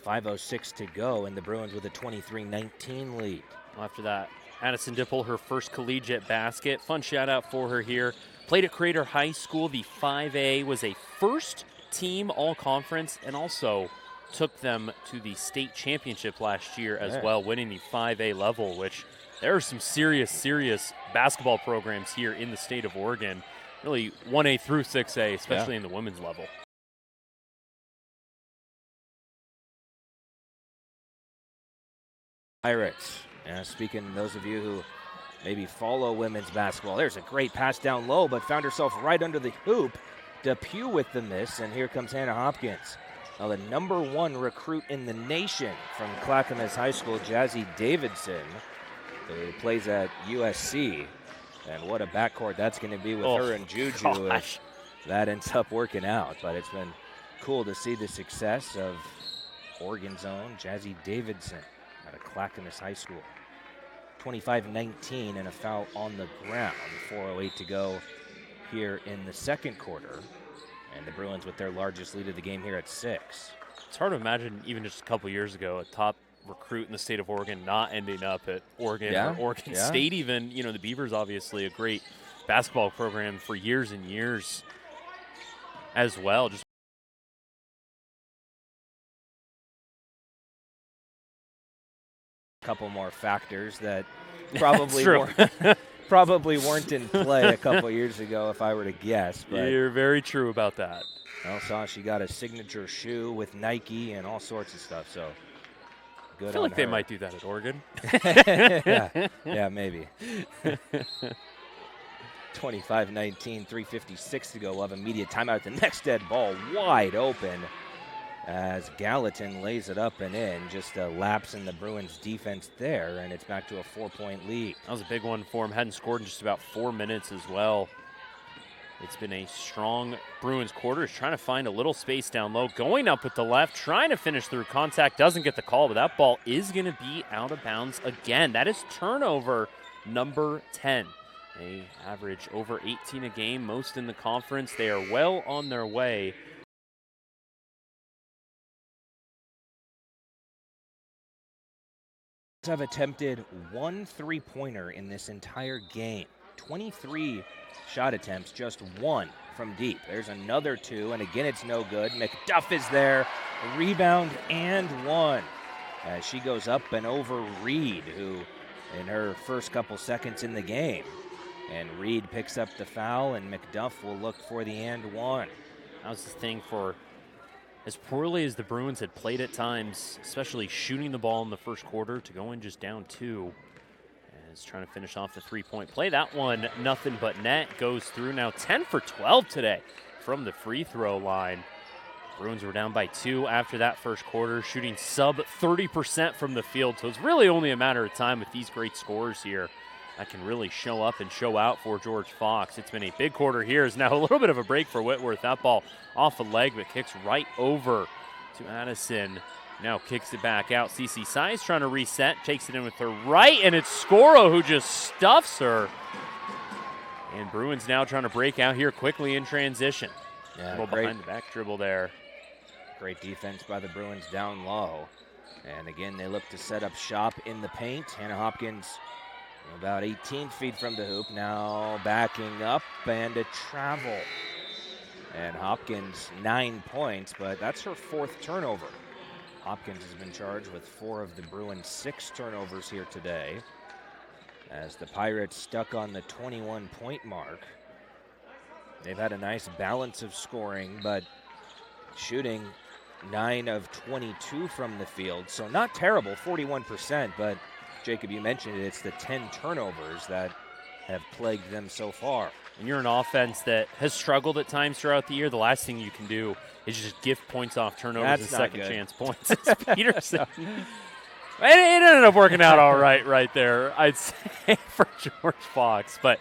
5:06 to go, and the Bruins with a 23-19 lead. After that, Addison Dipple, her first collegiate basket. Fun shout out for her here. Played at Crater High School. The 5A was a first-team all-conference and also took them to the state championship last year as well, winning the 5A level, which there are some serious basketball programs here in the state of Oregon, really 1A through 6A, especially in the women's level. Pirates. Speaking to those of you who maybe follow women's basketball, there's a great pass down low, but found herself right under the hoop. Depew with the miss, and here comes Hannah Hopkins. Now the #1 recruit in the nation from Clackamas High School, Jazzy Davidson, who plays at USC. And what a backcourt that's going to be with her and Juju if that ends up working out. But it's been cool to see the success of Oregon's own Jazzy Davidson out of Clackamas High School. 25-19 and a foul on the ground. 4:08 to go here in the second quarter. And the Bruins with their largest lead of the game here at 6. It's hard to imagine even just a couple years ago a top recruit in the state of Oregon not ending up at Oregon or Oregon State even. You know, the Beavers obviously a great basketball program for years and years as well. Just a couple more factors that probably weren't in play a couple years ago, if I were to guess. But you're very true about that. I saw she got a signature shoe with Nike and all sorts of stuff. So good. I feel on like they her. might do that at Oregon. yeah, maybe. 25-19, 3:56 to go. We'll have immediate timeout. The next dead ball wide open as Gallatin lays it up and in. Just a lapse in the Bruins defense there, and it's back to a 4-point lead. That was a big one for him. Hadn't scored in just about 4 minutes as well. It's been a strong Bruins quarter. He's trying to find a little space down low. Going up with the left, trying to finish through contact. Doesn't get the call, but that ball is going to be out of bounds again. That is turnover number 10. They average over 18 a game, most in the conference. They are well on their way. Have attempted 1 3-pointer in this entire game. 23 shot attempts, just 1 from deep. There's another 2, and again it's no good. McDuff is there, rebound and 1. As she goes up and over Reed, who in her first couple seconds in the game. And Reed picks up the foul, and McDuff will look for the and 1. That was the thing for as poorly as the Bruins had played at times, especially shooting the ball in the first quarter, to go in just down 2. As trying to finish off the 3-point play. That one, nothing but net, goes through. Now 10 for 12 today from the free throw line. Bruins were down by 2 after that first quarter, shooting sub 30% from the field. So it's really only a matter of time with these great scores here that can really show up and show out for George Fox. It's been a big quarter here. Is now a little bit of a break for Whitworth. That ball off a leg, but kicks right over to Addison. Now kicks it back out. CeCe Size trying to reset, takes it in with her right, and it's Scoro who just stuffs her. And Bruins now trying to break out here quickly in transition. Yeah, Dribble behind the back dribble there. Great defense by the Bruins down low. And again, they look to set up shop in the paint. Hannah Hopkins about 18 feet from the hoop, now backing up and a travel. And Hopkins 9 points, but that's her 4th turnover. Hopkins has been charged with 4 of the Bruins' 6 turnovers here today, as the Pirates stuck on the 21-point mark. They've had a nice balance of scoring, but shooting 9 of 22 from the field, so not terrible, 41%, but Jacob, you mentioned it, it's the 10 turnovers that have plagued them so far. And you're an offense that has struggled at times throughout the year. The last thing you can do is just gift points off turnovers and second chance points. It's Peterson. It ended up working out all right there, I'd say, for George Fox. But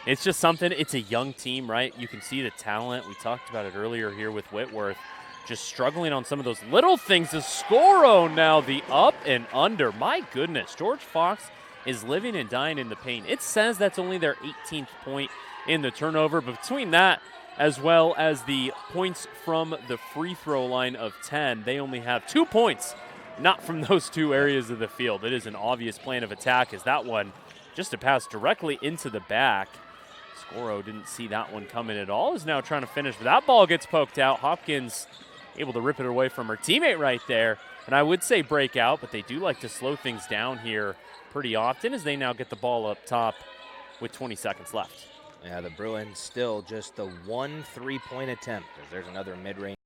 it's just something, it's a young team, right? You can see the talent. We talked about it earlier here with Whitworth. Just struggling on some of those little things. The Scoro now, the up and under. My goodness, George Fox is living and dying in the paint. It says that's only their 18th point in the turnover, but between that as well as the points from the free throw line of 10, they only have 2 points, not from those 2 areas of the field. It is an obvious plan of attack, as that one just a pass directly into the back. Scoro didn't see that one coming at all, is now trying to finish, but that ball gets poked out. Hopkins able to rip it away from her teammate right there, and I would say break out, but they do like to slow things down here pretty often, as they now get the ball up top with 20 seconds left. Yeah, the Bruins still just the 1 3-point attempt, as there's another mid-range.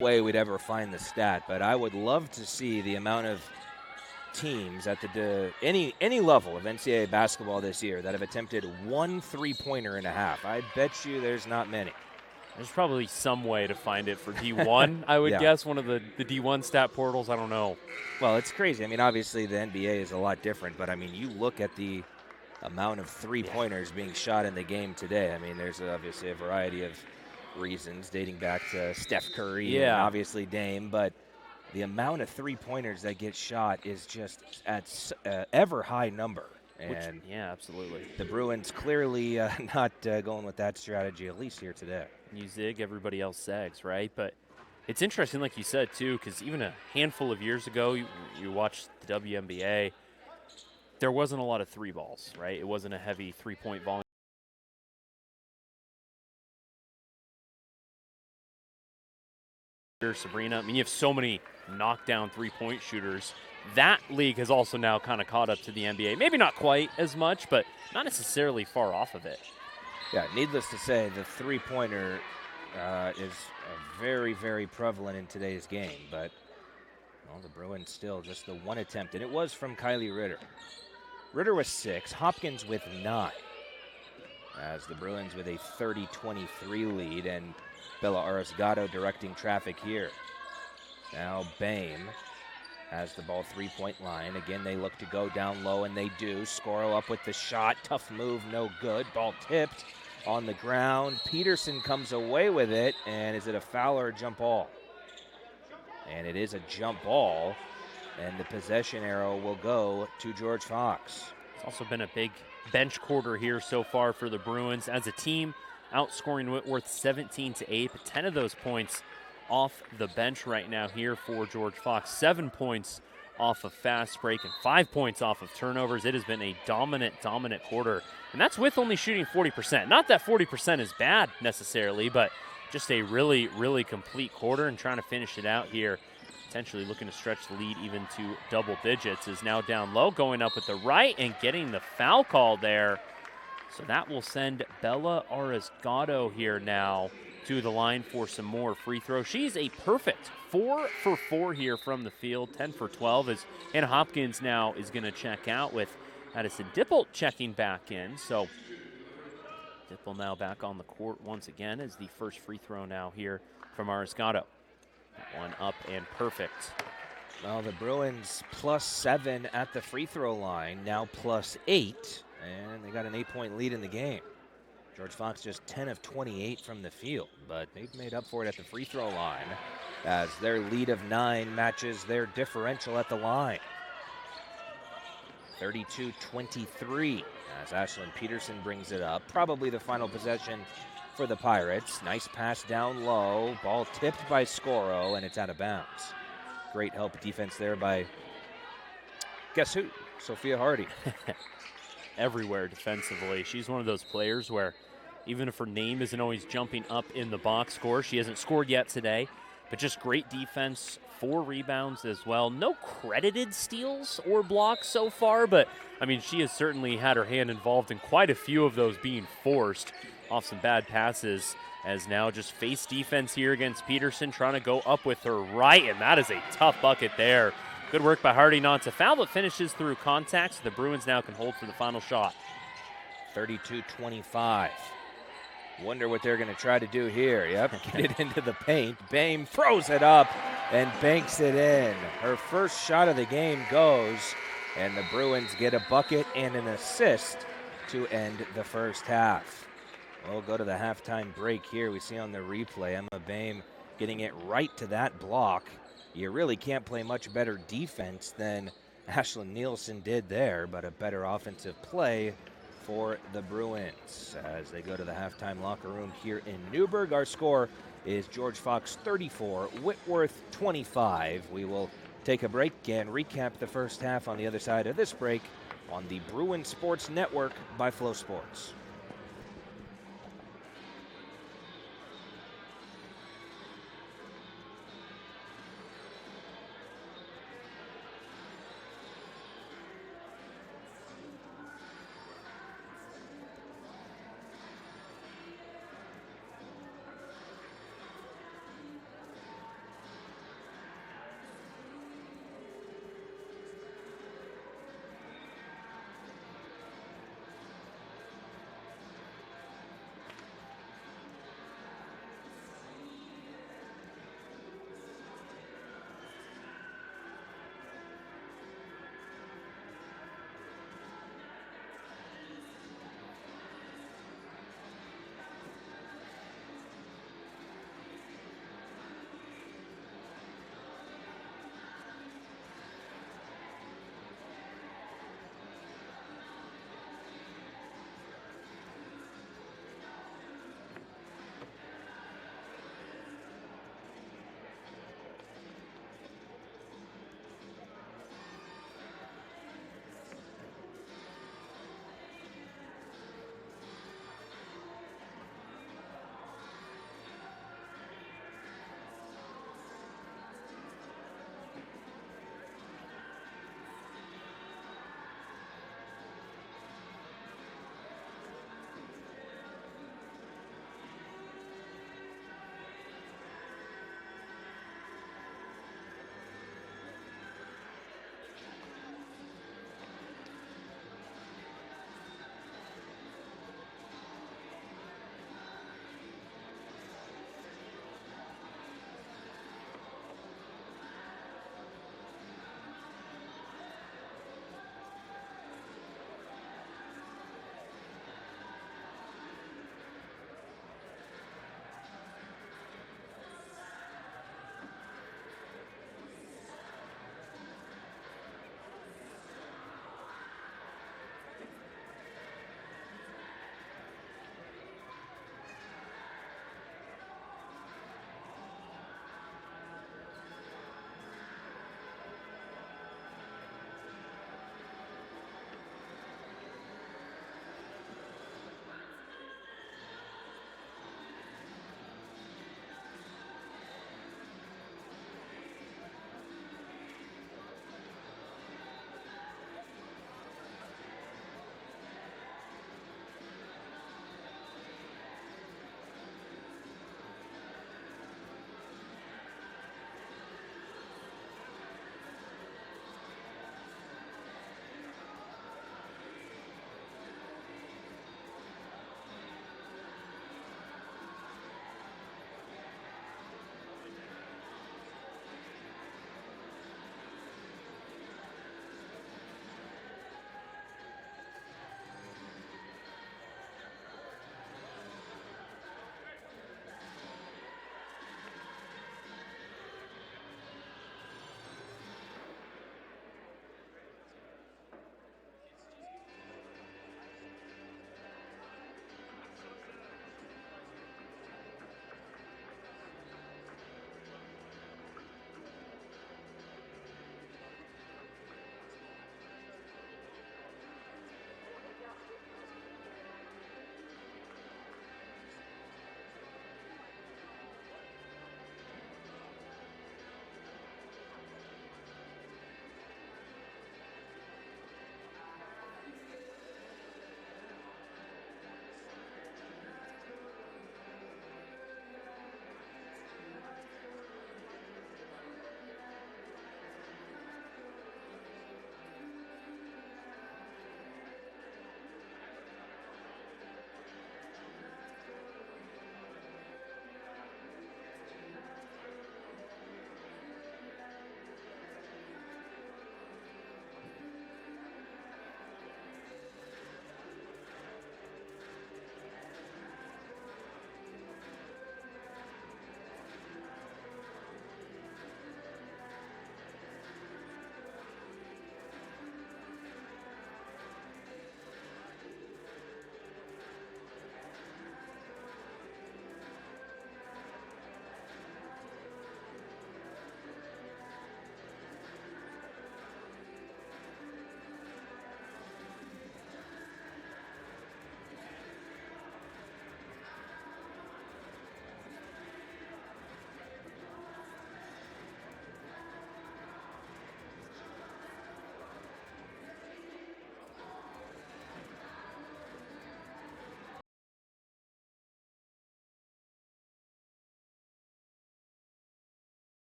Way we'd ever find the stat, but I would love to see the amount of teams at the any level of NCAA basketball this year that have attempted 1 3-pointer and a half. I bet you there's not many. There's probably some way to find it for D1, I would guess, one of the D1 stat portals. I don't know. Well, it's crazy. I mean, obviously the NBA is a lot different, but I mean, you look at the amount of 3-pointers being shot in the game today. I mean, there's obviously a variety of reasons dating back to Steph Curry and obviously Dame, but the amount of 3-pointers that get shot is just at ever high number. And yeah, absolutely. The Bruins clearly not going with that strategy, at least here today. You zig, everybody else zags, right? But It's interesting, like you said, too, because even a handful of years ago, you watched the WNBA, there wasn't a lot of three balls, right? It wasn't a heavy three-point volume. Sabrina, I mean, you have so many knockdown three-point shooters. That league has also now kind of caught up to the NBA. Maybe not quite as much, but not necessarily far off of it. Yeah, needless to say, the three-pointer is very, very prevalent in today's game. But, well, the Bruins still just the one attempt, and it was from Kylie Ritter. Ritter with 6, Hopkins with 9. As the Bruins with a 30-23 lead, and Bella Arrasgado directing traffic here. Now Bame has the ball three-point line. Again, they look to go down low, and they do. Scoro up with the shot. Tough move, no good. Ball tipped on the ground. Peterson comes away with it, and is it a foul or a jump ball? And it is a jump ball, and the possession arrow will go to George Fox. It's also been a big bench quarter here so far for the Bruins. As a team, outscoring Whitworth 17-8, but 10 of those points off the bench right now here for George Fox. 7 points off of fast break and 5 points off of turnovers. It has been a dominant quarter, and that's with only shooting 40%. Not that 40% is bad necessarily, but just a really, really complete quarter, and trying to finish it out here. Potentially looking to stretch the lead even to double digits. Is now down low, going up with the right and getting the foul call there. So that will send Bella Arrasgado here now to the line for some more free throws. She's a perfect 4 for 4 here from the field, 10 for 12. As Hannah Hopkins now is going to check out, with Addison Dipple checking back in. So Dipple now back on the court once again as the first free throw now here from Arrasgado. One up and perfect. Well, the Bruins +7 at the free throw line, now +8, and they got an 8-point lead in the game. George Fox just 10 of 28 from the field, but they've made up for it at the free throw line as their lead of 9 matches their differential at the line. 32-23 as Ashlyn Peterson brings it up. Probably the final possession for the Pirates. Nice pass down low. Ball tipped by Scoro, and it's out of bounds. Great help defense there by, guess who? Sophia Hardy. Everywhere defensively. She's one of those players where even if her name isn't always jumping up in the box score, she hasn't scored yet today, but just great defense, 4 rebounds as well. No credited steals or blocks so far, but I mean, she has certainly had her hand involved in quite a few of those being forced off some bad passes, as now just face defense here against Peterson, trying to go up with her right, and that is a tough bucket there. Good work by Hardy not to foul, but finishes through contact, so the Bruins now can hold for the final shot. 32-25. Wonder what they're going to try to do here. Yep, get it into the paint. Bame throws it up and banks it in. Her first shot of the game goes, and the Bruins get a bucket and an assist to end the first half. We'll go to the halftime break here. We see on the replay Emma Bame getting it right to that block. You really can't play much better defense than Ashlyn Nielsen did there, but a better offensive play for the Bruins as they go to the halftime locker room here in Newburgh. Our score is George Fox 34, Whitworth 25. We will take a break and recap the first half on the other side of this break on the Bruin Sports Network by Flow Sports.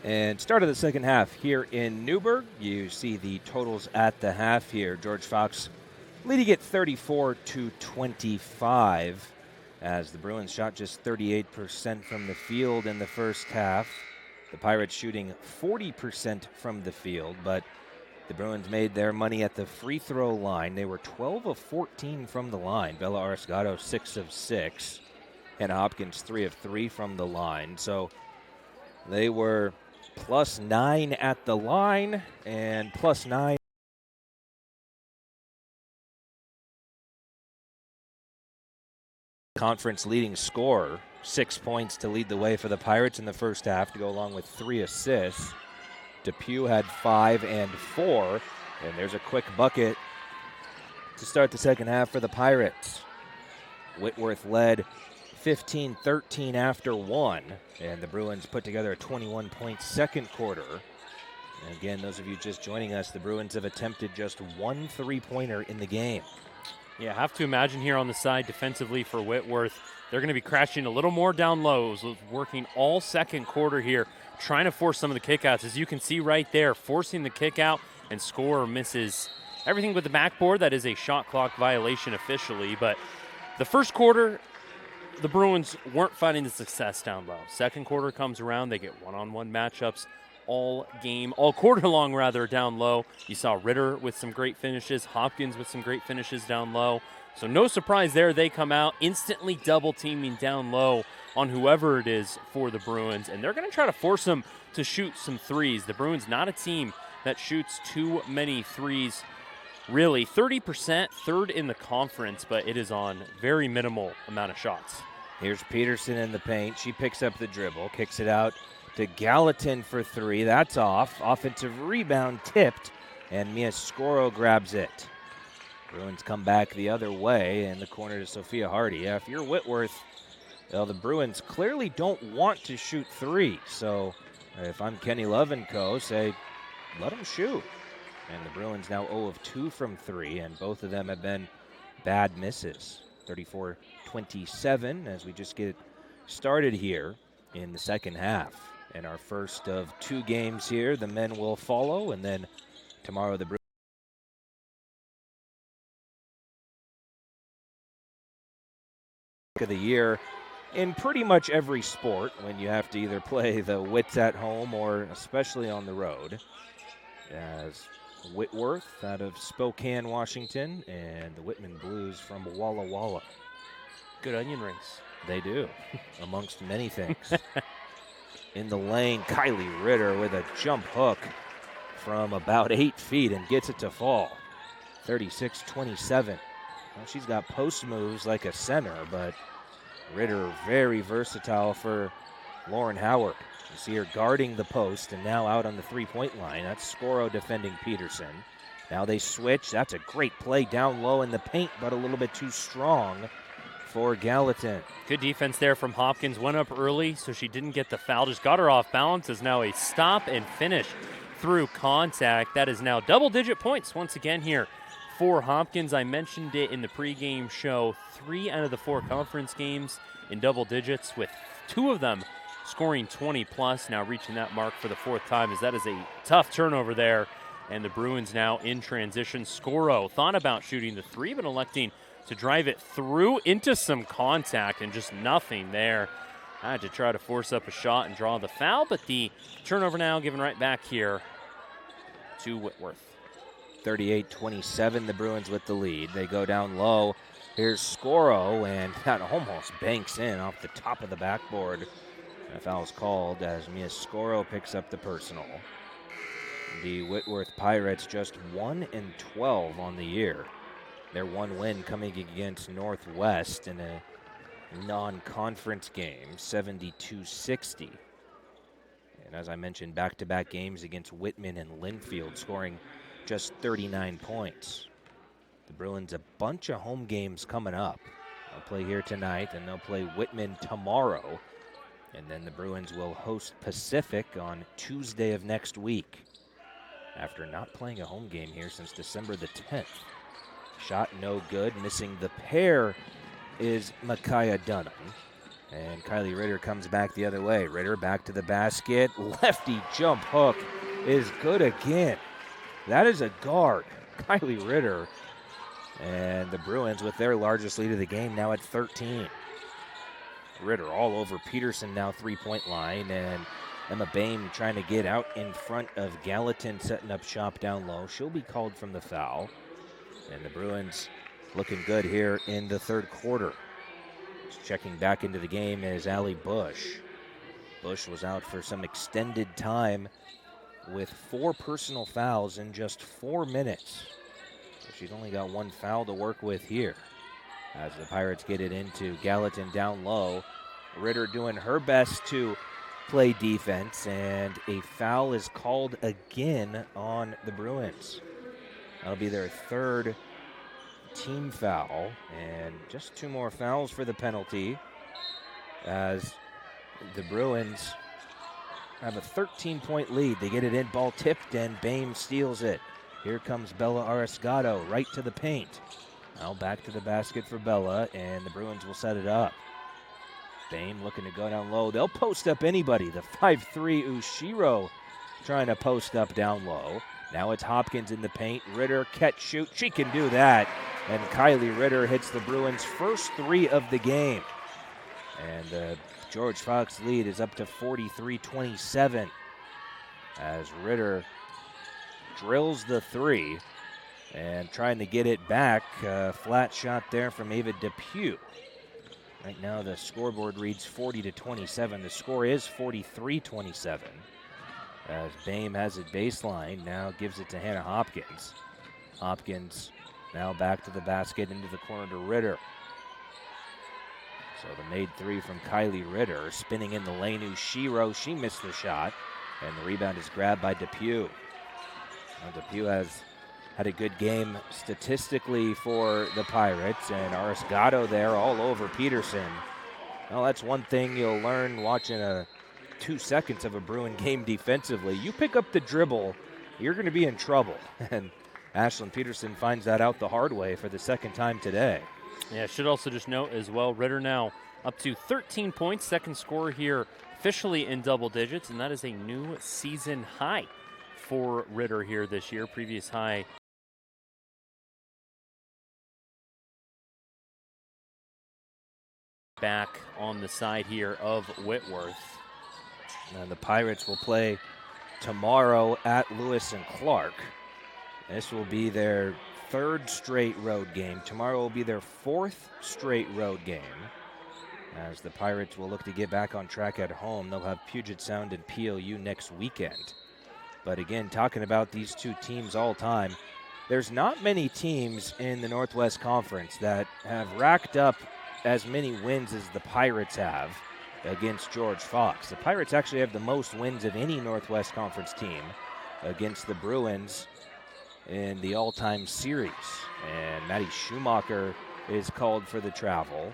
And start of the second half here in Newburgh. You see the totals at the half here. George Fox leading it 34-25 as the Bruins shot just 38% from the field in the first half. The Pirates shooting 40% from the field, but the Bruins made their money at the free throw line. They were 12 of 14 from the line. Bella Arisgato 6 of 6. And Hopkins 3 of 3 from the line. So they were +9 at the line and +9 conference leading scorer. 6 points to lead the way for the Pirates in the first half to go along with 3 assists. Depew had 5 and 4, and there's a quick bucket to start the second half for the Pirates. Whitworth led 15-13 after 1, and the Bruins put together a 21-point second quarter. And again, those of you just joining us, the Bruins have attempted just 1 3-pointer in the game. Yeah, have to imagine here on the side defensively for Whitworth, they're going to be crashing a little more down low. So working all second quarter here, trying to force some of the kickouts. As you can see right there, forcing the kick out, and scorer misses everything with the backboard. That is a shot clock violation officially. But the first quarter, the Bruins weren't finding the success down low. Second quarter comes around, they get one-on-one matchups all quarter long rather, down low. You saw Ritter with some great finishes, Hopkins with some great finishes down low. So no surprise there, they come out instantly double teaming down low on whoever it is for the Bruins, and they're going to try to force them to shoot some threes. The Bruins not a team that shoots too many threes. Really, 30%, third in the conference, but it is on very minimal amount of shots. Here's Peterson in the paint. She picks up the dribble, kicks it out to Gallatin for 3. That's off. Offensive rebound tipped, and Mia Scoro grabs it. Bruins come back the other way, and the corner to Sophia Hardy. Yeah, if you're Whitworth, well, the Bruins clearly don't want to shoot 3. So if I'm Kenny Love and co, say, let them shoot. And the Bruins now 0 of 2 from 3, and both of them have been bad misses. 34-27 as we just get started here in the second half. And our first of 2 games here, the men will follow, and then tomorrow the Bruins of the year in pretty much every sport when you have to either play the Wits at home or especially on the road. As Whitworth out of Spokane, Washington, and the Whitman Blues from Walla Walla. Good onion rings. They do, amongst many things. In the lane, Kylie Ritter with a jump hook from about 8 feet and gets it to fall. 36-27. Well, she's got post moves like a center, but Ritter very versatile for Lauren Howard. You see her guarding the post and now out on the three-point line. That's Scoro defending Peterson. Now they switch. That's a great play down low in the paint, but a little bit too strong for Gallatin. Good defense there from Hopkins. Went up early, so she didn't get the foul. Just got her off balance. Is now a stop and finish through contact. That is now double-digit points once again here for Hopkins. I mentioned it in the pregame show. 3 out of the 4 conference games in double digits, with 2 of them scoring 20-plus, now reaching that mark for the 4th time, as that is a tough turnover there. And the Bruins now in transition. Scoro thought about shooting the 3, but electing to drive it through into some contact, and just nothing there. I had to try to force up a shot and draw the foul, but the turnover now given right back here to Whitworth. 38-27, the Bruins with the lead. They go down low. Here's Scoro, and that almost banks in off the top of the backboard. A foul is called as Mia Scoro picks up the personal. The Whitworth Pirates just 1-12 on the year. Their one win coming against Northwest in a non-conference game, 72-60. And as I mentioned, back-to-back games against Whitman and Linfield, scoring just 39 points. The Bruins a bunch of home games coming up. They'll play here tonight, and they'll play Whitman tomorrow. And then the Bruins will host Pacific on Tuesday of next week, after not playing a home game here since December the 10th. Shot no good. Missing the pair is Micaiah Dunham. And Kylie Ritter comes back the other way. Ritter back to the basket. Lefty jump hook is good again. That is a guard. Kylie Ritter. And the Bruins with their largest lead of the game now at 13. Ritter all over Peterson now, three-point line. And Emma Boehm trying to get out in front of Gallatin, setting up shop down low. She'll be called from the foul. And the Bruins looking good here in the third quarter. Checking back into the game is Allie Bush. Bush was out for some extended time with 4 personal fouls in just 4 minutes. So she's only got 1 foul to work with here. As the Pirates get it into Gallatin down low. Ritter doing her best to play defense, and a foul is called again on the Bruins. That'll be their 3rd team foul, and just 2 more fouls for the penalty as the Bruins have a 13-point lead. They get it in, ball tipped, and Boehm steals it. Here comes Bella Ariscato right to the paint. Now back to the basket for Bella, and the Bruins will set it up. Boehm looking to go down low. They'll post up anybody. The 5'3" Ushiro trying to post up down low. Now it's Hopkins in the paint. Ritter, catch, shoot. She can do that. And Kylie Ritter hits the Bruins' first 3 of the game. And the George Fox lead is up to 43-27 as Ritter drills the 3 and trying to get it back. Flat shot there from Ava Depew. Right now the scoreboard reads 40-27. The score is 43-27. As Boehm has it baseline, now gives it to Hannah Hopkins. Hopkins now back to the basket, into the corner to Ritter. So the made 3 from Kylie Ritter, spinning in the lane. Ushiro, she missed the shot, and the rebound is grabbed by Depew. Now Depew has had a good game statistically for the Pirates, and Ariscato there all over Peterson. Well, that's one thing you'll learn watching 2 seconds of a Bruin game defensively. You pick up the dribble, you're going to be in trouble. And Ashlyn Peterson finds that out the hard way for the 2nd time today. Yeah, should also just note as well, Ritter now up to 13 points, 2nd scorer here officially in double digits, and that is a new season high for Ritter here this year. Previous high back on the side here of Whitworth. And the Pirates will play tomorrow at Lewis and Clark. This will be their 3rd straight road game. Tomorrow will be their 4th straight road game. As the Pirates will look to get back on track at home. They'll have Puget Sound and PLU next weekend. But again, talking about these 2 teams all time, there's not many teams in the Northwest Conference that have racked up as many wins as the Pirates have against George Fox. The Pirates actually have the most wins of any Northwest Conference team against the Bruins in the all-time series. And Maddie Schumacher is called for the travel,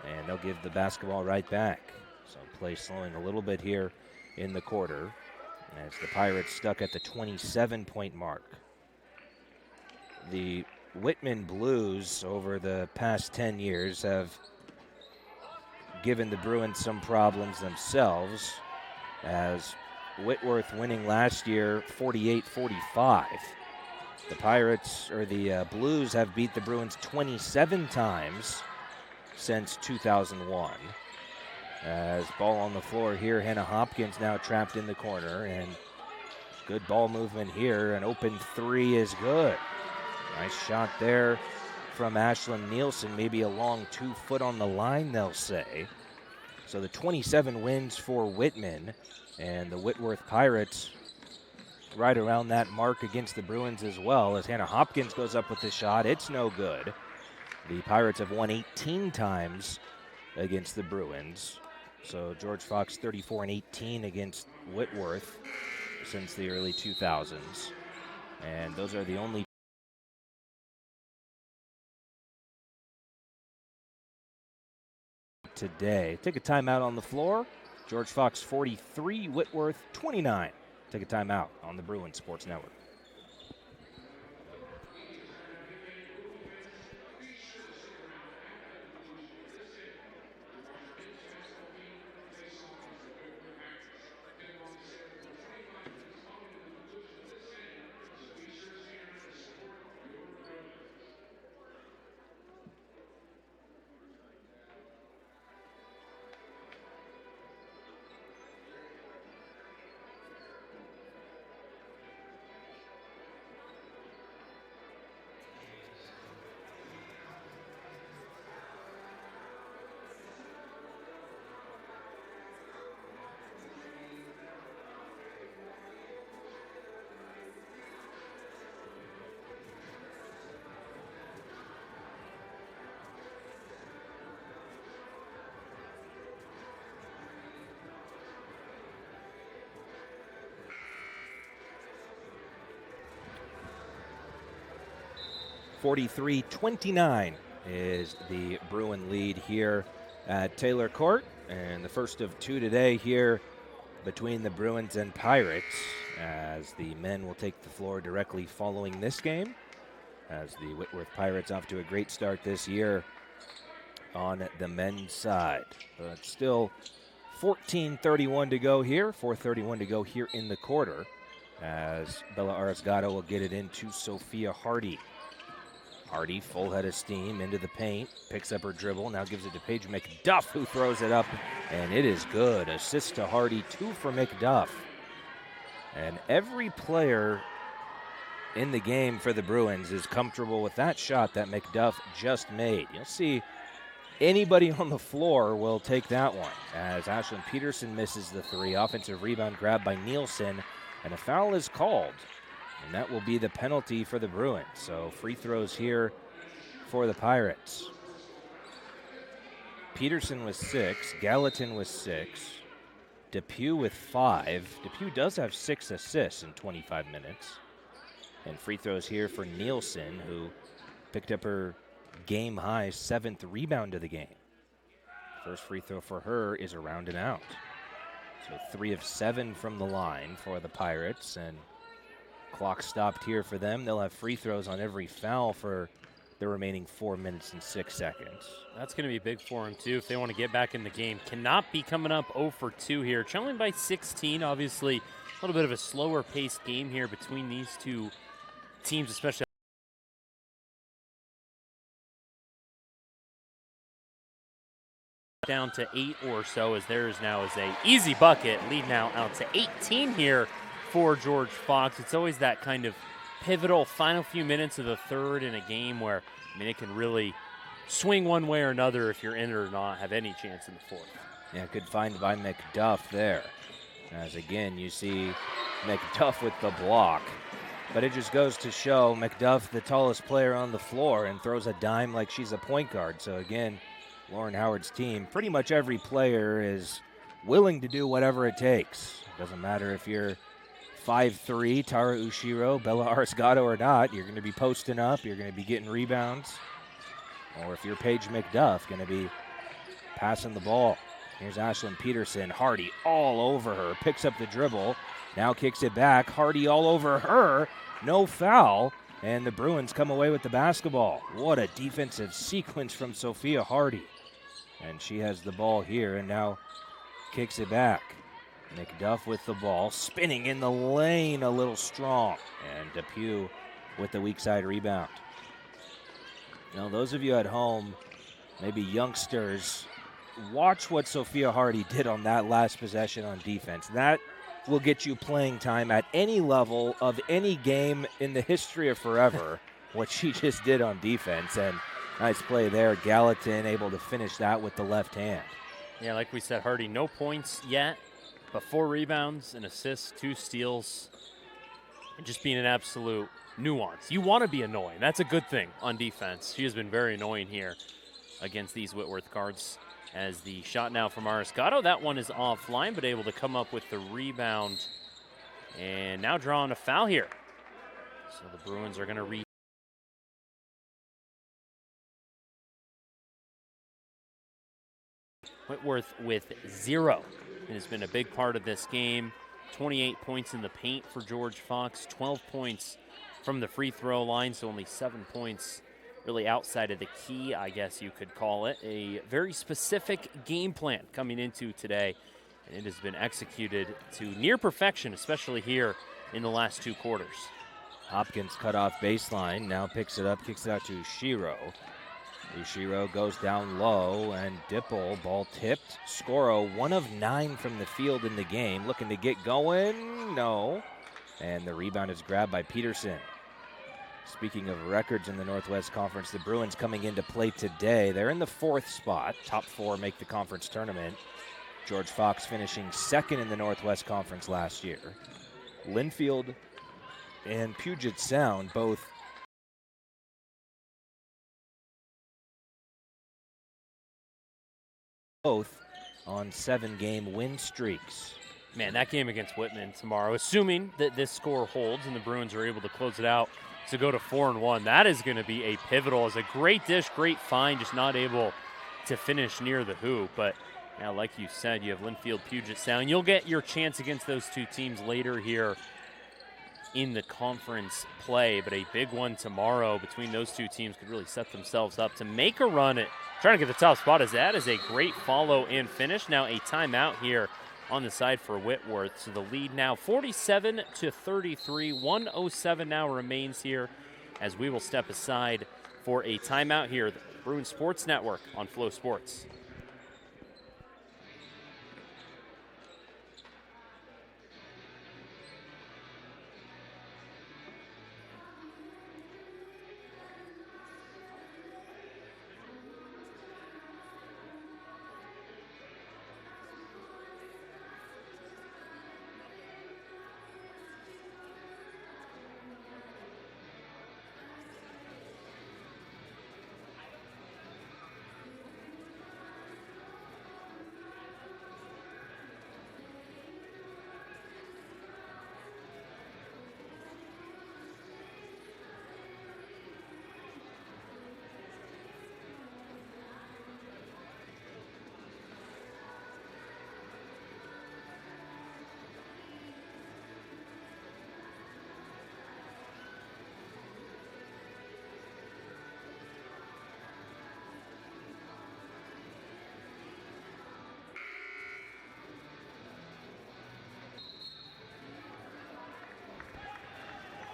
and they'll give the basketball right back. So play slowing a little bit here in the quarter as the Pirates stuck at the 27-point mark. The Whitman Blues over the past 10 years have given the Bruins some problems themselves, as Whitworth winning last year 48-45. The Pirates, or the Blues, have beat the Bruins 27 times since 2001. As ball on the floor here, Hannah Hopkins now trapped in the corner, and good ball movement here. An open 3 is good. Nice shot there from Ashlyn Nielsen, maybe a long 2 foot on the line, they'll say. So the 27 wins for Whitman, and the Whitworth Pirates right around that mark against the Bruins as well, as Hannah Hopkins goes up with the shot. It's no good. The Pirates have won 18 times against the Bruins. So George Fox 34-18 against Whitworth since the early 2000s. And those are the only today. Take a timeout on the floor. George Fox 43, Whitworth 29. Take a timeout on the Bruins Sports Network. 43-29 is the Bruin lead here at Taylor Court. And the first of two today here between the Bruins and Pirates, as the men will take the floor directly following this game, as the Whitworth Pirates off to a great start this year on the men's side. But still 14:31 to go here, 4:31 to go here in the quarter, as Bella Arisgato will get it into Sophia Hardy. Hardy, full head of steam, into the paint, picks up her dribble, now gives it to Paige McDuff, who throws it up, and it is good. Assist to Hardy, 2 for McDuff. And every player in the game for the Bruins is comfortable with that shot that McDuff just made. You'll see anybody on the floor will take that one, as Ashlyn Peterson misses the three. Offensive rebound grab by Nielsen, and a foul is called. And that will be the penalty for the Bruins. So free throws here for the Pirates. Peterson with 6, Gallatin with 6, Depew with 5. Depew does have 6 assists in 25 minutes. And free throws here for Nielsen, who picked up her game-high 7th rebound of the game. First free throw for her is around and out. So 3 of 7 from the line for the Pirates, and clock stopped here for them. They'll have free throws on every foul for the remaining 4 minutes and 6 seconds. That's going to be big for them, too, if they want to get back in the game. Cannot be coming up 0 for 2 here. Trailing by 16, obviously a little bit of a slower-paced game here between these two teams, especially down to 8 or so, as theirs now is a easy bucket, lead now out to 18 here for George Fox. It's always that kind of pivotal final few minutes of the third in a game where, I mean, it can really swing one way or another if you're in it or not, have any chance in the fourth. Yeah, good find by McDuff there. As again, you see McDuff with the block. But it just goes to show McDuff, the tallest player on the floor, and throws a dime like she's a point guard. So again, Lauren Howard's team, pretty much every player is willing to do whatever it takes. Doesn't matter if you're 5'3", Tara Ushiro, Bella Arisgato or not, you're going to be posting up, you're going to be getting rebounds. Or if you're Paige McDuff, going to be passing the ball. Here's Ashlyn Peterson, Hardy all over her, picks up the dribble, now kicks it back, Hardy all over her, no foul, and the Bruins come away with the basketball. What a defensive sequence from Sophia Hardy. And she has the ball here and now kicks it back. McDuff with the ball, spinning in the lane a little strong. And Depew with the weak side rebound. Now, those of you at home, maybe youngsters, watch what Sophia Hardy did on that last possession on defense. That will get you playing time at any level of any game in the history of forever, what she just did on defense. And nice play there. Gallatin able to finish that with the left hand. Yeah, like we said, Hardy, no points yet, but 4 rebounds, an assist, 2 steals, and just being an absolute nuance. You want to be annoying. That's a good thing on defense. She has been very annoying here against these Whitworth guards. As the shot now from Arisgato, that one is offline, but able to come up with the rebound. And now drawing a foul here. So the Bruins are going to Whitworth with 0. It has been a big part of this game. 28 points in the paint for George Fox, 12 points from the free throw line, so only 7 points really outside of the key, I guess you could call it. A very specific game plan coming into today, and it has been executed to near perfection, especially here in the last 2 quarters. Hopkins cut off baseline, now picks it up, kicks it out to Ushiro. Ushiro goes down low, and Dipple, ball tipped. Scoro, 1 of 9 from the field in the game, looking to get going, no. And the rebound is grabbed by Peterson. Speaking of records in the Northwest Conference, the Bruins coming into play today. They're in the 4th spot. Top 4 make the conference tournament. George Fox finishing 2nd in the Northwest Conference last year. Linfield and Puget Sound both on 7-game win streaks. Man, that game against Whitman tomorrow, assuming that this score holds and the Bruins are able to close it out to go to 4-1. That is going to be a pivotal. It's a great dish, great find, just not able to finish near the hoop. But now, like you said, you have Linfield, Puget Sound. You'll get your chance against those two teams later here in the conference play, but a big one tomorrow between those two teams could really set themselves up to make a run at trying to get the top spot. As that is a great follow and finish. Now a timeout here on the side for Whitworth. So the lead now 47-33. 1:07 now remains here as we will step aside for a timeout here. The Bruin Sports Network on Flow Sports.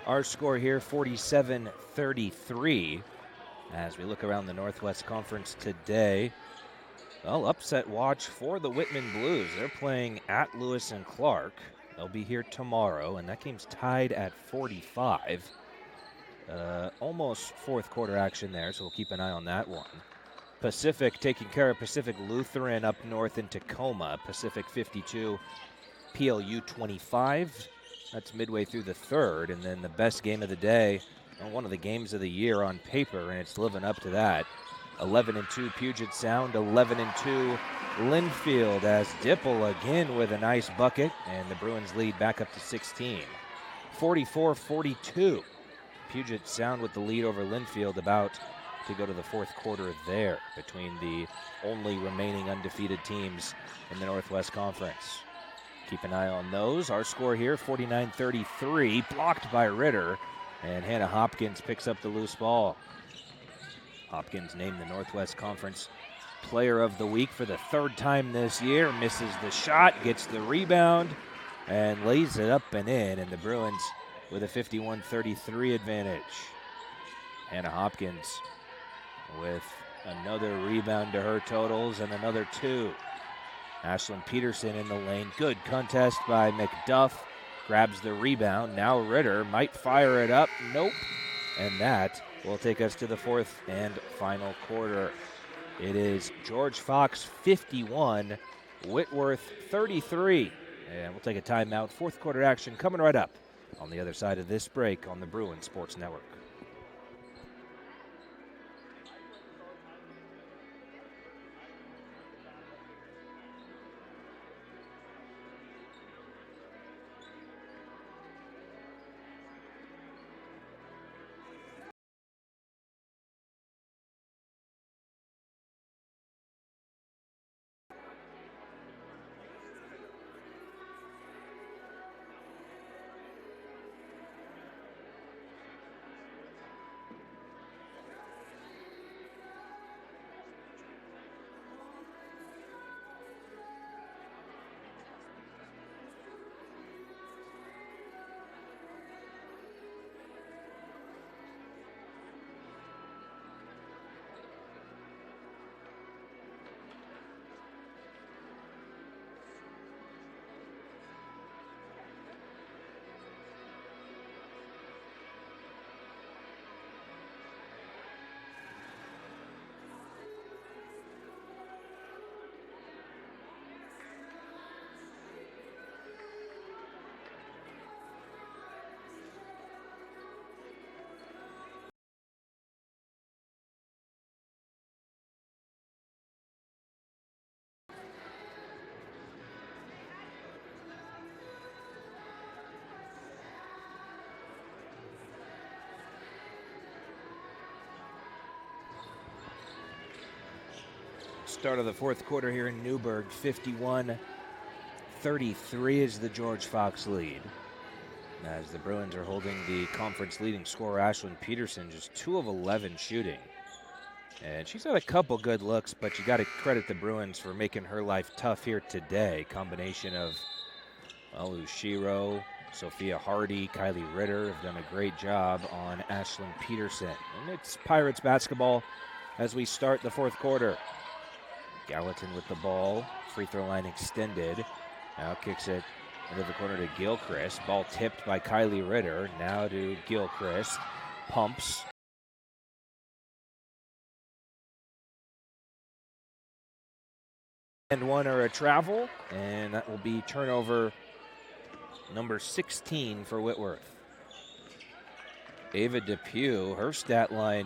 Our score here, 47-33. As we look around the Northwest Conference today, well, upset watch for the Whitman Blues. They're playing at Lewis and Clark. They'll be here tomorrow, and that game's tied at 45. Almost fourth quarter action there, so we'll keep an eye on that one. Pacific taking care of Pacific Lutheran up north in Tacoma. Pacific 52, PLU 25. That's midway through the third, and then the best game of the day, and one of the games of the year on paper, and it's living up to that. 11-2 Puget Sound, 11-2 Linfield, as Dipple again with a nice bucket, and the Bruins lead back up to 16. 44-42. Puget Sound with the lead over Linfield, about to go to the fourth quarter there between the only remaining undefeated teams in the Northwest Conference. Keep an eye on those. Our score here, 49-33, blocked by Ritter, and Hannah Hopkins picks up the loose ball. Hopkins named the Northwest Conference Player of the Week for the third time this year, misses the shot, gets the rebound, and lays it up and in, and the Bruins with a 51-33 advantage. Hannah Hopkins with another rebound to her totals and another two. Ashlyn Peterson in the lane. Good contest by McDuff. Grabs the rebound. Now Ritter might fire it up. Nope. And that will take us to the fourth and final quarter. It is George Fox 51, Whitworth 33. And we'll take a timeout. Fourth quarter action coming right up on the other side of this break on the Bruin Sports Network. Start of the fourth quarter here in Newburgh, 51-33 is the George Fox lead. As the Bruins are holding the conference leading scorer, Ashlyn Peterson, just 2 of 11 shooting. And she's had a couple good looks, but you got to credit the Bruins for making her life tough here today. Combination of Ushiro, Sophia Hardy, Kylie Ritter have done a great job on Ashlyn Peterson. And it's Pirates basketball as we start the fourth quarter. Gallatin with the ball, free throw line extended. Now kicks it into the corner to Gilchrist. Ball tipped by Kylie Ritter. Now to Gilchrist. Pumps. And one or a travel, and that will be turnover number 16 for Whitworth. Ava Depew, her stat line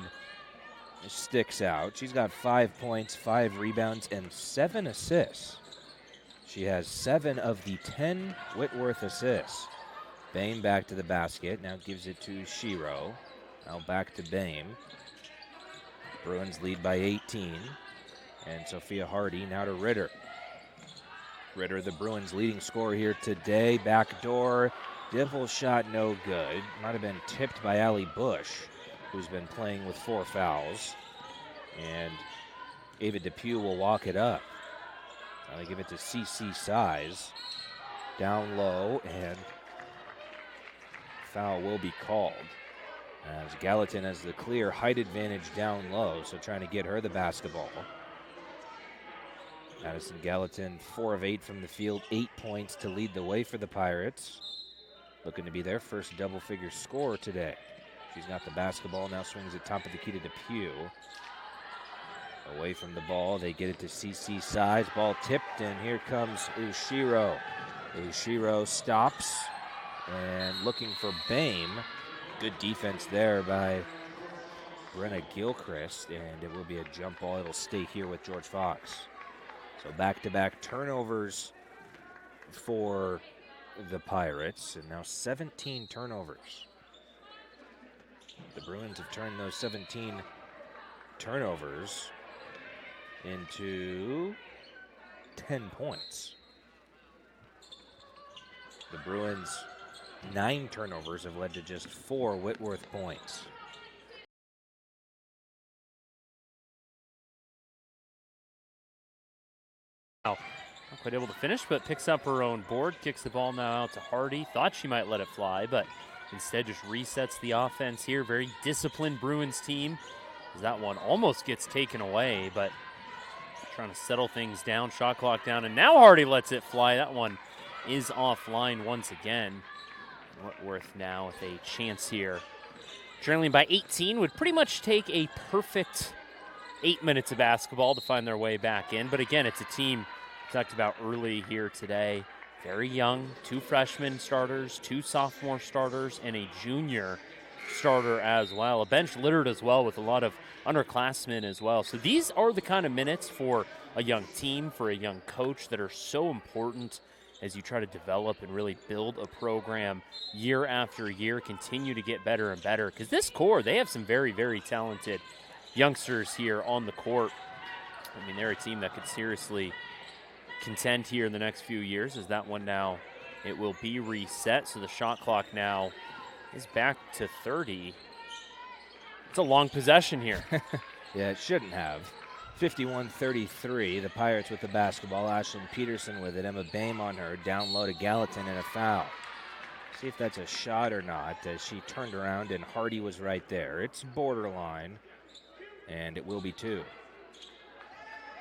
sticks out. She's got 5 points, 5 rebounds, and 7 assists. She has 7 of the 10 Whitworth assists. Bame back to the basket, now gives it to Shiro. Now back to Bame. Bruins lead by 18. And Sophia Hardy now to Ritter. Ritter, the Bruins' leading scorer here today. Backdoor, Dimple shot no good. Might have been tipped by Allie Bush, who's been playing with 4 fouls. And Ava Depew will walk it up. Now they give it to CC Size. Down low, and foul will be called. As Gallatin has the clear height advantage down low, so trying to get her the basketball. Addison Gallatin, 4 of 8 from the field, 8 points to lead the way for the Pirates. Looking to be their first double-figure scorer today. She's got the basketball, now swings it top of the key to Depew. Away from the ball, they get it to CC Size. Ball tipped, and here comes Ushiro. Ushiro stops, and looking for Bame. Good defense there by Brenna Gilchrist, and it will be a jump ball. It'll stay here with George Fox. So back-to-back turnovers for the Pirates, and now 17 turnovers. The Bruins have turned those 17 turnovers into 10 points. The Bruins' 9 turnovers have led to just 4 Whitworth points. Not quite able to finish, but picks up her own board, kicks the ball now out to Hardy. Thought she might let it fly, but instead just resets the offense here. Very disciplined Bruins team, as that one almost gets taken away, but trying to settle things down, shot clock down, and now Hardy lets it fly. That one is offline once again. Whitworth now with a chance here. Trailing by 18 would pretty much take a perfect 8 minutes of basketball to find their way back in. But again, it's a team we talked about early here today. Very young, 2 freshman starters, 2 sophomore starters, and a junior starter as well. A bench littered as well with a lot of underclassmen as well. So these are the kind of minutes for a young team, for a young coach, that are so important as you try to develop and really build a program year after year, continue to get better and better. Because this core, they have some very, very talented youngsters here on the court. I mean, they're a team that could seriously contend here in the next few years. As that one now, it will be reset. So the shot clock now is back to 30. It's a long possession here. Yeah, it shouldn't have. 51-33, the Pirates with the basketball. Ashlyn Peterson with it. Emma Bame on her. Down low to Gallatin and a foul. See if that's a shot or not, as she turned around and Hardy was right there. It's borderline, and it will be 2.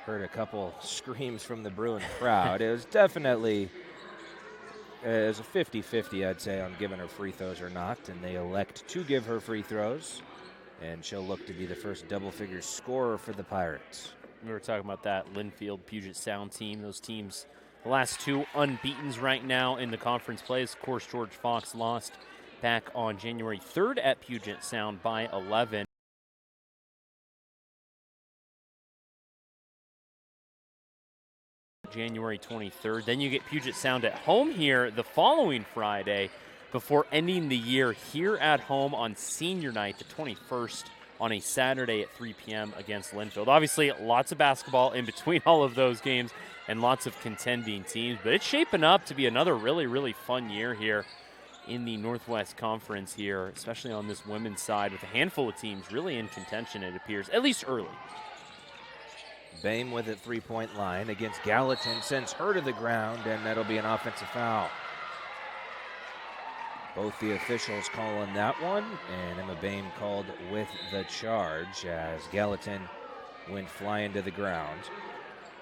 Heard a couple screams from the Bruin crowd. It was definitely it was a 50-50, I'd say, on giving her free throws or not, and they elect to give her free throws. And she'll look to be the first double-figure scorer for the Pirates. We were talking about that Linfield Puget Sound team. Those teams, the last 2 unbeatens right now in the conference plays. Of course, George Fox lost back on January 3rd at Puget Sound by 11. January 23rd. Then you get Puget Sound at home here the following Friday, before ending the year here at home on senior night, the 21st on a Saturday at 3 p.m. against Linfield. Obviously, lots of basketball in between all of those games and lots of contending teams, but it's shaping up to be another really, really fun year here in the Northwest Conference here, especially on this women's side with a handful of teams really in contention, it appears, at least early. Boehm with a three-point line against Gallatin, sends her to the ground, and that'll be an offensive foul. Both the officials call on that one, and Emma Boehm called with the charge as Gallatin went flying to the ground.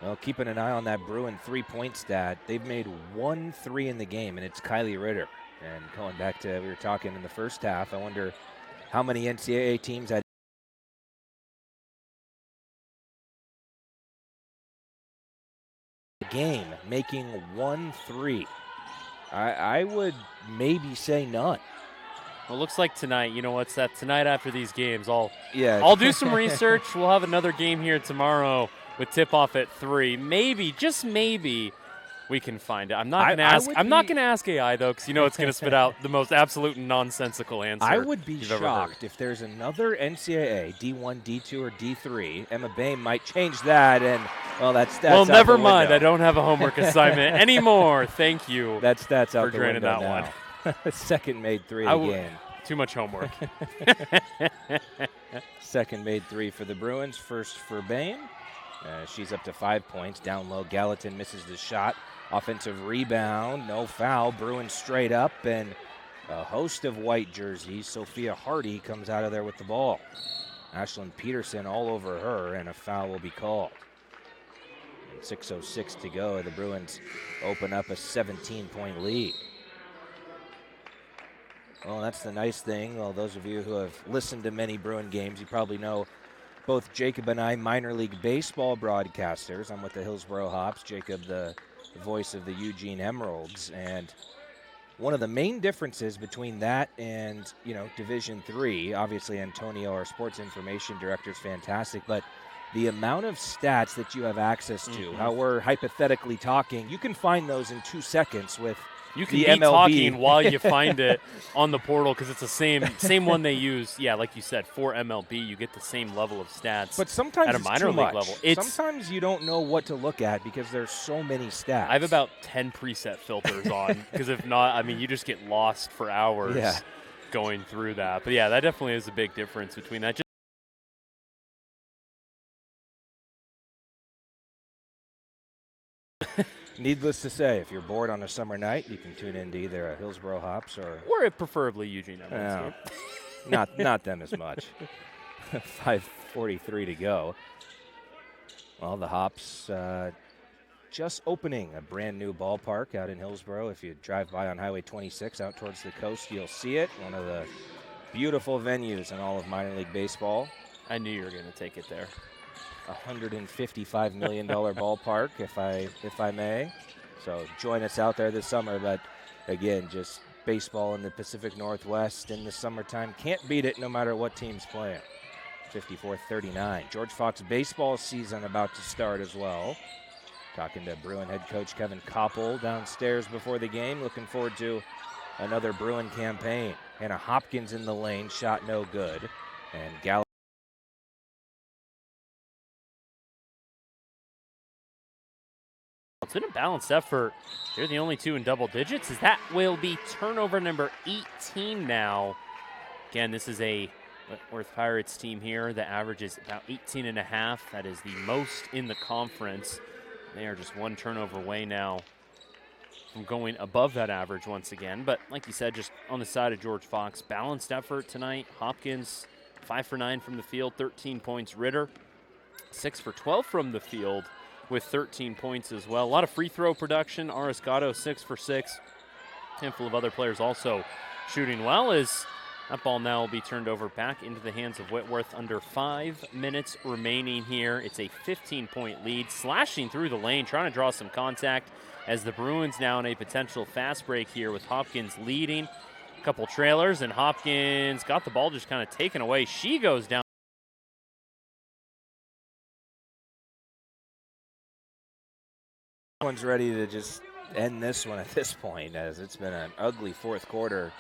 Well, keeping an eye on that Bruin three-point stat, they've made 1 3 in the game, and it's Kylie Ritter. And going back to, we were talking in the first half, I wonder how many NCAA teams had game making 1 3. I would maybe say none. Well, it looks like tonight, you know what's that? Tonight after these games, I'll do some research. We'll have another game here tomorrow with tip-off at 3. Maybe, just maybe, we can find it. I'm not going to ask. I'm not going to ask AI though, because you know it's going to spit out the most absolute nonsensical answer. I would be shocked if there's another NCAA D1, D2, or D3. Emma Boehm might change that, and well, that's well, never mind. I don't have a homework assignment anymore. Thank you. That's out for the granting window that now. one. Second made 3 again. Too much homework. Second made 3 for the Bruins. First for Boehm. She's up to 5 points. Down low, Gallatin misses the shot. Offensive rebound, no foul. Bruins straight up, and a host of white jerseys. Sophia Hardy comes out of there with the ball. Ashlyn Peterson all over her, and a foul will be called. And 6:06 to go. The Bruins open up a 17-point lead. Well, that's the nice thing. Well, those of you who have listened to many Bruin games, you probably know both Jacob and I, minor league baseball broadcasters. I'm with the Hillsboro Hops. Jacob, the voice of the Eugene Emeralds, and one of the main differences between that and, you know, Division III, obviously Antonio, our sports information director, is fantastic, but the amount of stats that you have access to, how we're hypothetically talking, you can find those in 2 seconds with you can the be MLB. talking while you find it on the portal because it's the same one they use. Yeah, like you said, for MLB, you get the same level of stats. But sometimes at a it's minor too league much. level, Sometimes you don't know what to look at because there's so many stats. I have about 10 preset filters on because if not, I mean, you just get lost for hours going through that. But yeah, that definitely is a big difference between that. Needless to say, if you're bored on a summer night, you can tune into either a Hillsboro Hops or preferably Eugene Emeralds. not them as much. 5:43 to go. Well, the Hops just opening a brand new ballpark out in Hillsboro. If you drive by on Highway 26 out towards the coast, you'll see it. One of the beautiful venues in all of minor league baseball. I knew you were going to take it there. $155 million ballpark, if I may. So join us out there this summer. But again, just baseball in the Pacific Northwest in the summertime. Can't beat it no matter what team's playing. 54-39. George Fox baseball season about to start as well. Talking to Bruin head coach Kevin Koppel downstairs before the game. Looking forward to another Bruin campaign. Hannah Hopkins in the lane, shot no good. And Gallagher. It's been a balanced effort. They're the only two in double digits. As that will be turnover number 18 now. Again, this is a Whitworth Pirates team here that averages about 18.5. That is the most in the conference. They are just one turnover away now from going above that average once again. But like you said, just on the side of George Fox, balanced effort tonight. Hopkins, 5 for 9 from the field, 13 points. Ritter, 6 for 12 from the field with 13 points as well. A lot of free throw production. Ariscato, 6 for 6. A handful of other players also shooting well as that ball now will be turned over back into the hands of Whitworth. Under 5 minutes remaining here. It's a 15-point lead, slashing through the lane, trying to draw some contact as the Bruins now in a potential fast break here with Hopkins leading. A couple trailers, and Hopkins got the ball just kind of taken away. She goes down. One's ready to just end this one at this point, as it's been an ugly fourth quarter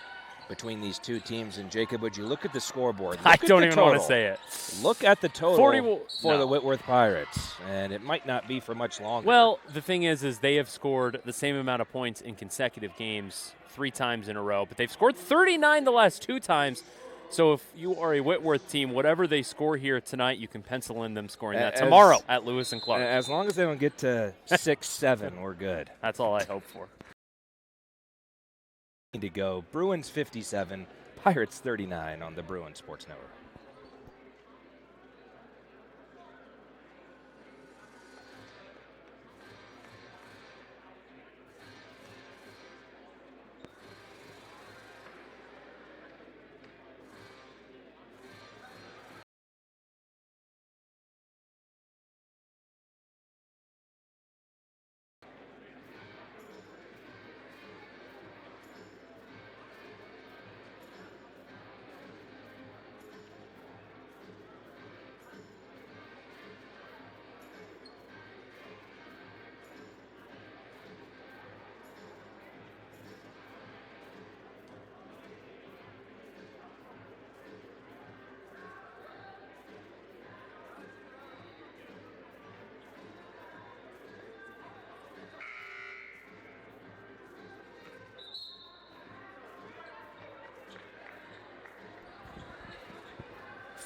between these two teams. And Jacob, would you look at the scoreboard? I Look at don't the even total. want to say it. Look at the total 40 for no. the Whitworth Pirates, and it might not be for much longer. Well, the thing is they have scored the same amount of points in consecutive games 3 times in a row, but they've scored 39 the last 2 times. So if you are a Whitworth team, whatever they score here tonight, you can pencil in them scoring that tomorrow at Lewis and Clark. As long as they don't get to 6-7, we're good. That's all I hope for. To go. Bruins 57, Pirates 39 on the Bruins Sports Network.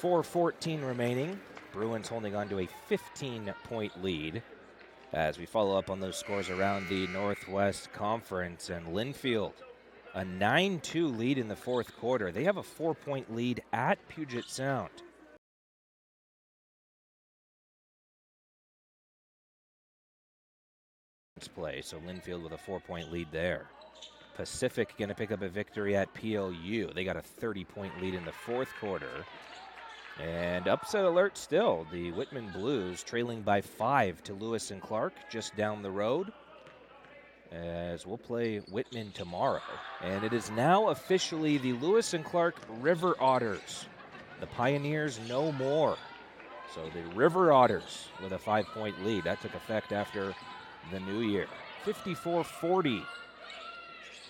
.414 remaining. Bruins holding on to a 15-point lead as we follow up on those scores around the Northwest Conference. And Linfield, a 9-2 lead in the fourth quarter. They have a 4-point lead at Puget Sound. Play, so Linfield with a 4-point lead there. Pacific going to pick up a victory at PLU. They got a 30-point lead in the fourth quarter. And upset alert still. The Whitman Blues trailing by 5 to Lewis and Clark just down the road, as we'll play Whitman tomorrow. And it is now officially the Lewis and Clark River Otters. The Pioneers no more. So the River Otters with a 5-point lead. That took effect after the new year. 54-40.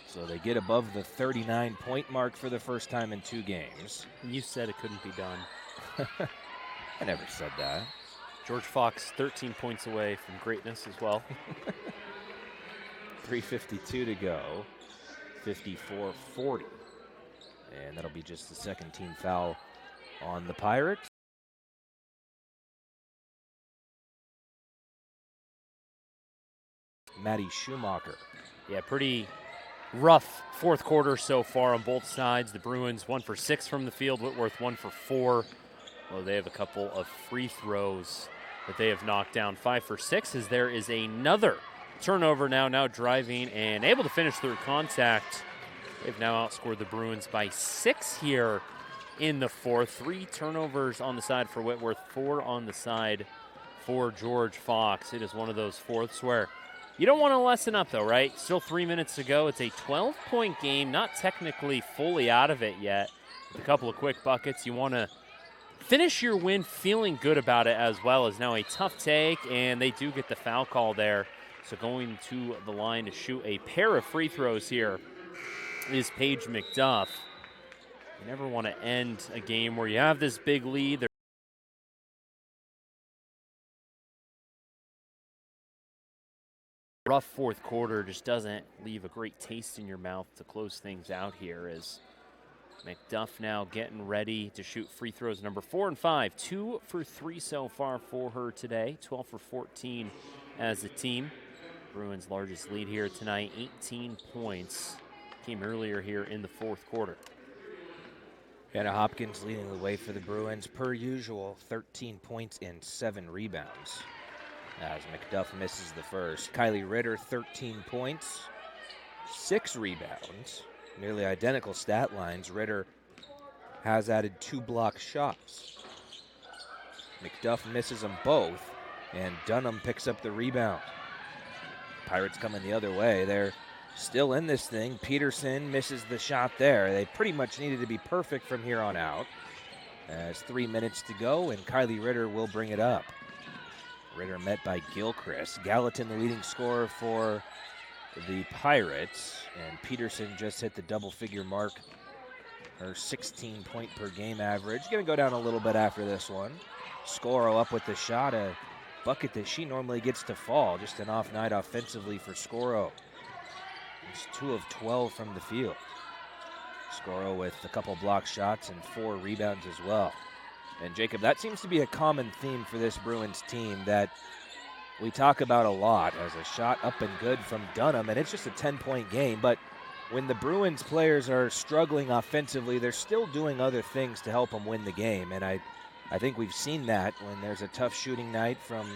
So they get above the 39-point mark for the first time in 2 games. You said it couldn't be done. I never said that. George Fox 13 points away from greatness as well. 3:52 to go. 54-40. And that'll be just the second team foul on the Pirates. Matty Schumacher. Yeah, pretty rough fourth quarter so far on both sides. The Bruins 1 for 6 from the field. Whitworth 1 for 4. Well, they have a couple of free throws that they have knocked down. 5 for 6 as there is another turnover now driving and able to finish through contact. They've now outscored the Bruins by 6 here in the fourth. 3 turnovers on the side for Whitworth, 4 on the side for George Fox. It is one of those fourths where you don't want to lessen up, though, right? Still 3 minutes to go. It's a 12-point game, not technically fully out of it yet. With a couple of quick buckets, you want to finish your win feeling good about it as well. As now a tough take, and they do get the foul call there. So going to the line to shoot a pair of free throws here is Paige McDuff. You never want to end a game where you have this big lead. Rough fourth quarter just doesn't leave a great taste in your mouth to close things out here, as McDuff now getting ready to shoot free throws number 4 and 5. 2 for 3 so far for her today. 12 for 14 as a team. Bruins' largest lead here tonight, 18 points. Came earlier here in the fourth quarter. Hannah Hopkins leading the way for the Bruins, per usual, 13 points and 7 rebounds. As McDuff misses the first. Kylie Ritter, 13 points, 6 rebounds. Nearly identical stat lines. Ritter has added 2 block shots. McDuff misses them both, and Dunham picks up the rebound. Pirates coming the other way. They're still in this thing. Peterson misses the shot there. They pretty much needed to be perfect from here on out. As 3 minutes to go, and Kylie Ritter will bring it up. Ritter met by Gilchrist. Gallatin, the leading scorer for the Pirates, and Peterson just hit the double-figure mark her 16-point per game average. Going to go down a little bit after this one. Scoro up with the shot, a bucket that she normally gets to fall. Just an off night offensively for Scoro. It's 2 of 12 from the field. Scoro with a couple block shots and 4 rebounds as well. And Jacob, that seems to be a common theme for this Bruins team that we talk about a lot, as a shot up and good from Dunham, and it's just a 10-point game. But when the Bruins players are struggling offensively, they're still doing other things to help them win the game. And I think we've seen that when there's a tough shooting night from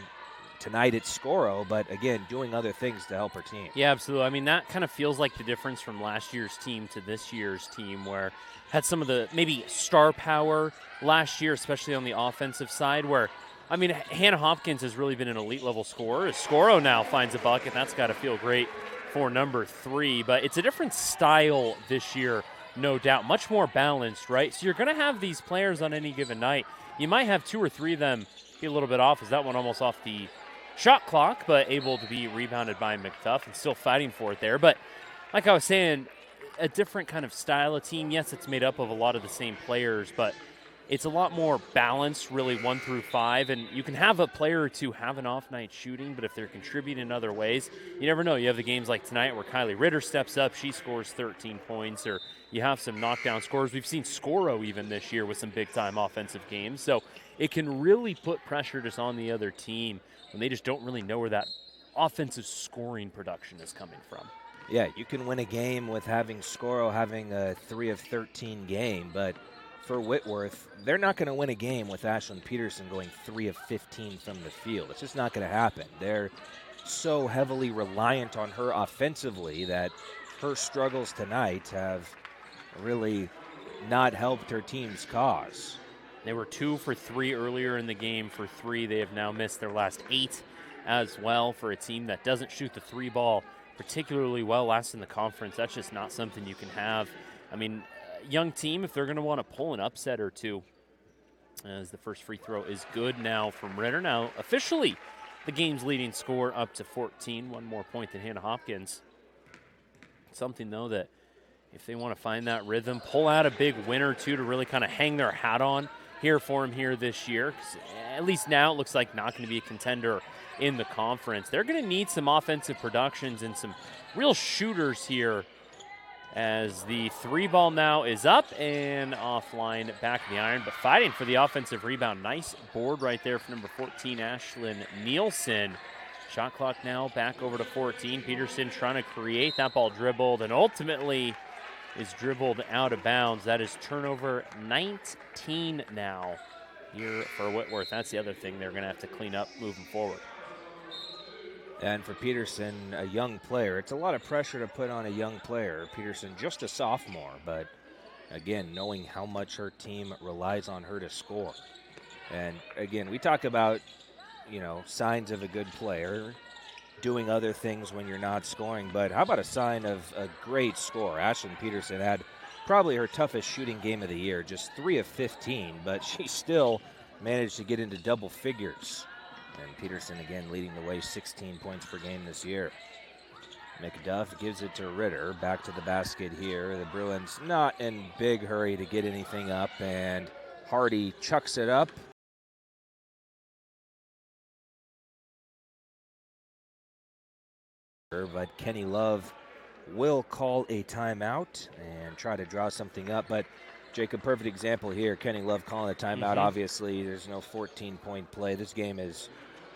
tonight at Scoro, but again, doing other things to help her team. Yeah, absolutely. I mean, that kind of feels like the difference from last year's team to this year's team, where had some of the maybe star power last year, especially on the offensive side, where, I mean, Hannah Hopkins has really been an elite level scorer. As Scoro now finds a bucket, that's got to feel great for number 3. But it's a different style this year, no doubt. Much more balanced, right? So you're going to have these players on any given night. You might have 2 or 3 of them be a little bit off. Is that one almost off the shot clock, but able to be rebounded by McDuff and still fighting for it there. But like I was saying, a different kind of style of team. Yes, it's made up of a lot of the same players, but it's a lot more balanced, really 1 through 5. And you can have a player or two have an off night shooting, but if they're contributing in other ways, you never know. You have the games like tonight where Kylie Ritter steps up, she scores 13 points, or you have some knockdown scores. We've seen Scoro even this year with some big-time offensive games. So it can really put pressure just on the other team when they just don't really know where that offensive scoring production is coming from. Yeah, you can win a game with having Scoro having a 3 of 13 game, but for Whitworth, they're not going to win a game with Ashlyn Peterson going 3 of 15 from the field. It's just not going to happen. They're so heavily reliant on her offensively that her struggles tonight have really not helped her team's cause. They were 2 for 3 earlier in the game for 3. They have now missed their last 8 as well for a team that doesn't shoot the 3 ball particularly well last in the conference. That's just not something you can have. I mean, young team, if they're going to want to pull an upset or two, as the first free throw is good now from Ritter. Now, officially, the game's leading score up to 14, 1 more point than Hannah Hopkins. Something, though, that if they want to find that rhythm, pull out a big win or two to really kind of hang their hat on here for them here this year. 'Cause at least now it looks like not going to be a contender in the conference. They're going to need some offensive productions and some real shooters here, as the 3 ball now is up and offline back in the iron, but fighting for the offensive rebound. Nice board right there for number 14, Ashlyn Nielsen. Shot clock now back over to 14. Peterson trying to create that ball dribbled and ultimately is dribbled out of bounds. That is turnover 19 now here for Whitworth. That's the other thing they're going to have to clean up moving forward. And for Peterson, a young player, it's a lot of pressure to put on a young player. Peterson, just a sophomore, but again, knowing how much her team relies on her to score. And again, we talk about, signs of a good player, doing other things when you're not scoring, but how about a sign of a great score? Ashlyn Peterson had probably her toughest shooting game of the year, just 3 of 15, but she still managed to get into double figures. And Peterson again leading the way, 16 points per game this year. McDuff gives it to Ritter, back to the basket here. The Bruins not in big hurry to get anything up, and Hardy chucks it up. But Kenny Love will call a timeout and try to draw something up. But Jacob, perfect example here. Kenny Love calling a timeout. Obviously, there's no 14-point play. This game is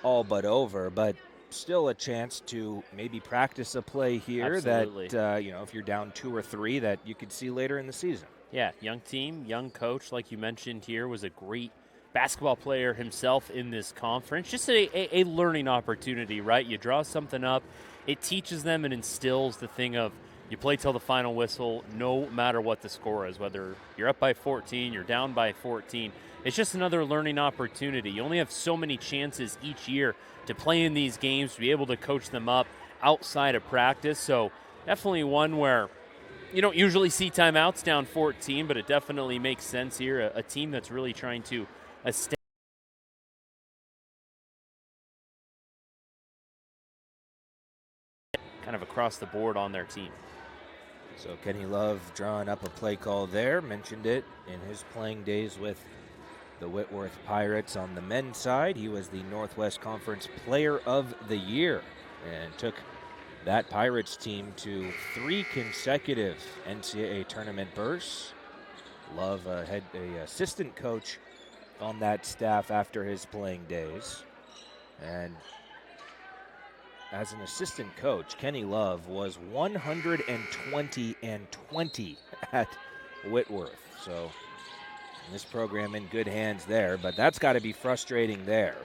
all but over, but still a chance to maybe practice a play here. Absolutely. That, if you're down 2 or 3, that you could see later in the season. Yeah, young team, young coach, like you mentioned here, was a great basketball player himself in this conference. Just a learning opportunity, right? You draw something up. It teaches them and instills the thing of you play till the final whistle no matter what the score is, whether you're up by 14, you're down by 14. It's just another learning opportunity. You only have so many chances each year to play in these games, to be able to coach them up outside of practice. So definitely one where you don't usually see timeouts down 14, but it definitely makes sense here. A team that's really trying to establish kind of across the board on their team. So Kenny Love drawing up a play call there. Mentioned it in his playing days with the Whitworth Pirates. On the men's side, he was the Northwest Conference Player of the Year and took that Pirates team to 3 consecutive NCAA tournament berths. Love had an assistant coach on that staff after his playing days. And as an assistant coach, Kenny Love was 120-20 at Whitworth. So this program in good hands there, but that's got to be frustrating there.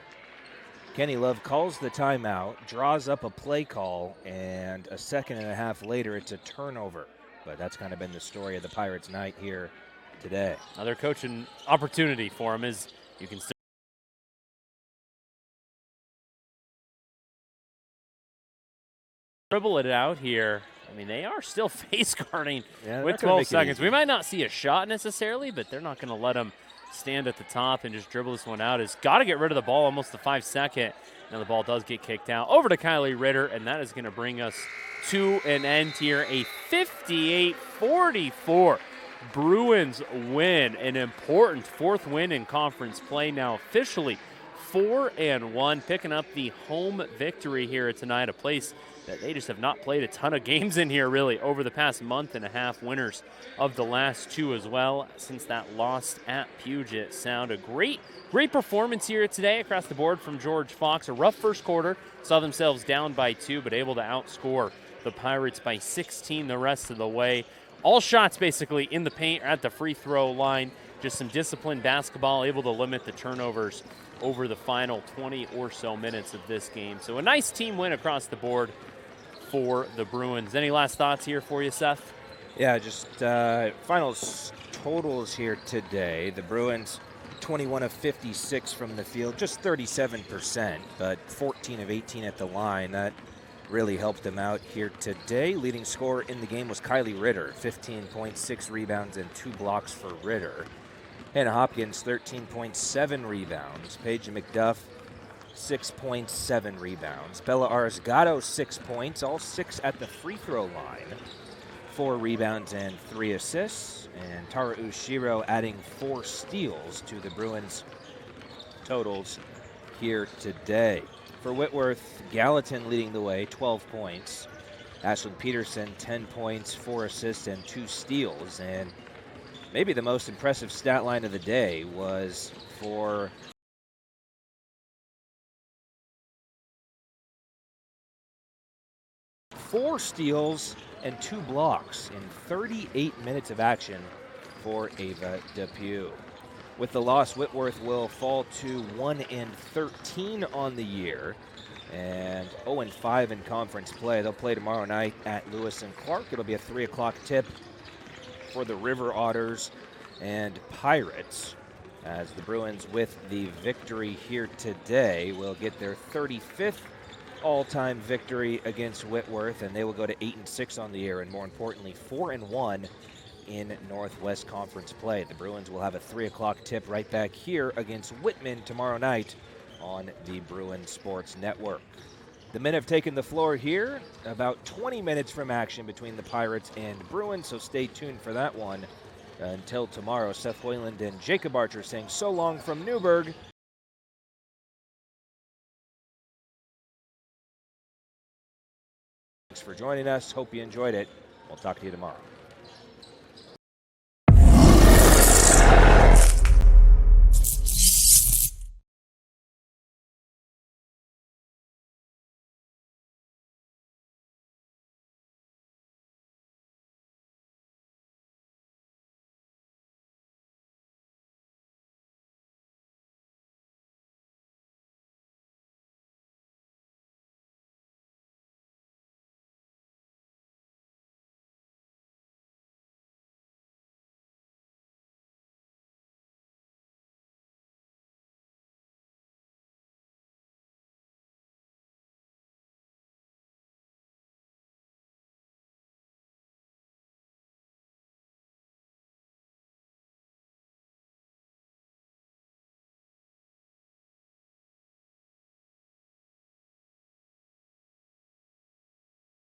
Kenny Love calls the timeout, draws up a play call, and a second and a half later, it's a turnover. But that's kind of been the story of the Pirates' night here today. Another coaching opportunity for him is you can still dribble it out here. I mean, they are still face guarding with 12 seconds. We might not see a shot necessarily, but they're not going to let him stand at the top and just dribble this one out. Has got to get rid of the ball almost the 5-second. Now the ball does get kicked out over to Kylie Ritter, and that is going to bring us to an end here. A 58-44 Bruins win, an important 4th win in conference play, now officially 4-1, picking up the home victory here tonight, a place that they just have not played a ton of games in here really over the past month and a half, winners of the last 2 as well since that loss at Puget Sound. A great performance here today across the board from George Fox. A rough first quarter, saw themselves down by 2, but able to outscore the Pirates by 16 the rest of the way. All shots basically in the paint or at the free throw line. Just some disciplined basketball, able to limit the turnovers over the final 20 or so minutes of this game. So a nice team win across the board for the Bruins. Any last thoughts here for you, Seth? Yeah, just final totals here today. The Bruins 21 of 56 from the field, just 37%, but 14 of 18 at the line. That really helped them out here today. Leading scorer in the game was Kylie Ritter, 15.6 rebounds and 2 blocks for Ritter. Hannah Hopkins, 13.7 rebounds. Paige McDuff, 6.7 rebounds. Bella Arizgato, 6 points, all 6 at the free throw line. 4 rebounds and 3 assists. And Tara Ushiro adding 4 steals to the Bruins' totals here today. For Whitworth, Gallatin leading the way, 12 points. Ashlyn Peterson, 10 points, 4 assists, and 2 steals. And maybe the most impressive stat line of the day was for four steals and 2 blocks in 38 minutes of action for Ava Depew. With the loss, Whitworth will fall to 1-13 on the year and 0-5 in conference play. They'll play tomorrow night at Lewis and Clark. It'll be a 3 o'clock tip for the River Otters and Pirates, as the Bruins, with the victory here today, will get their 35th all-time victory against Whitworth, and they will go to 8-6 on the year, and more importantly, 4-1 in Northwest Conference play. The Bruins will have a 3 o'clock tip right back here against Whitman tomorrow night on the Bruin Sports Network. The men have taken the floor here, about 20 minutes from action between the Pirates and Bruins, so stay tuned for that one. Until tomorrow, Seth Hoyland and Jacob Archer saying so long from Newburgh. Thanks for joining us. Hope you enjoyed it. We'll talk to you tomorrow.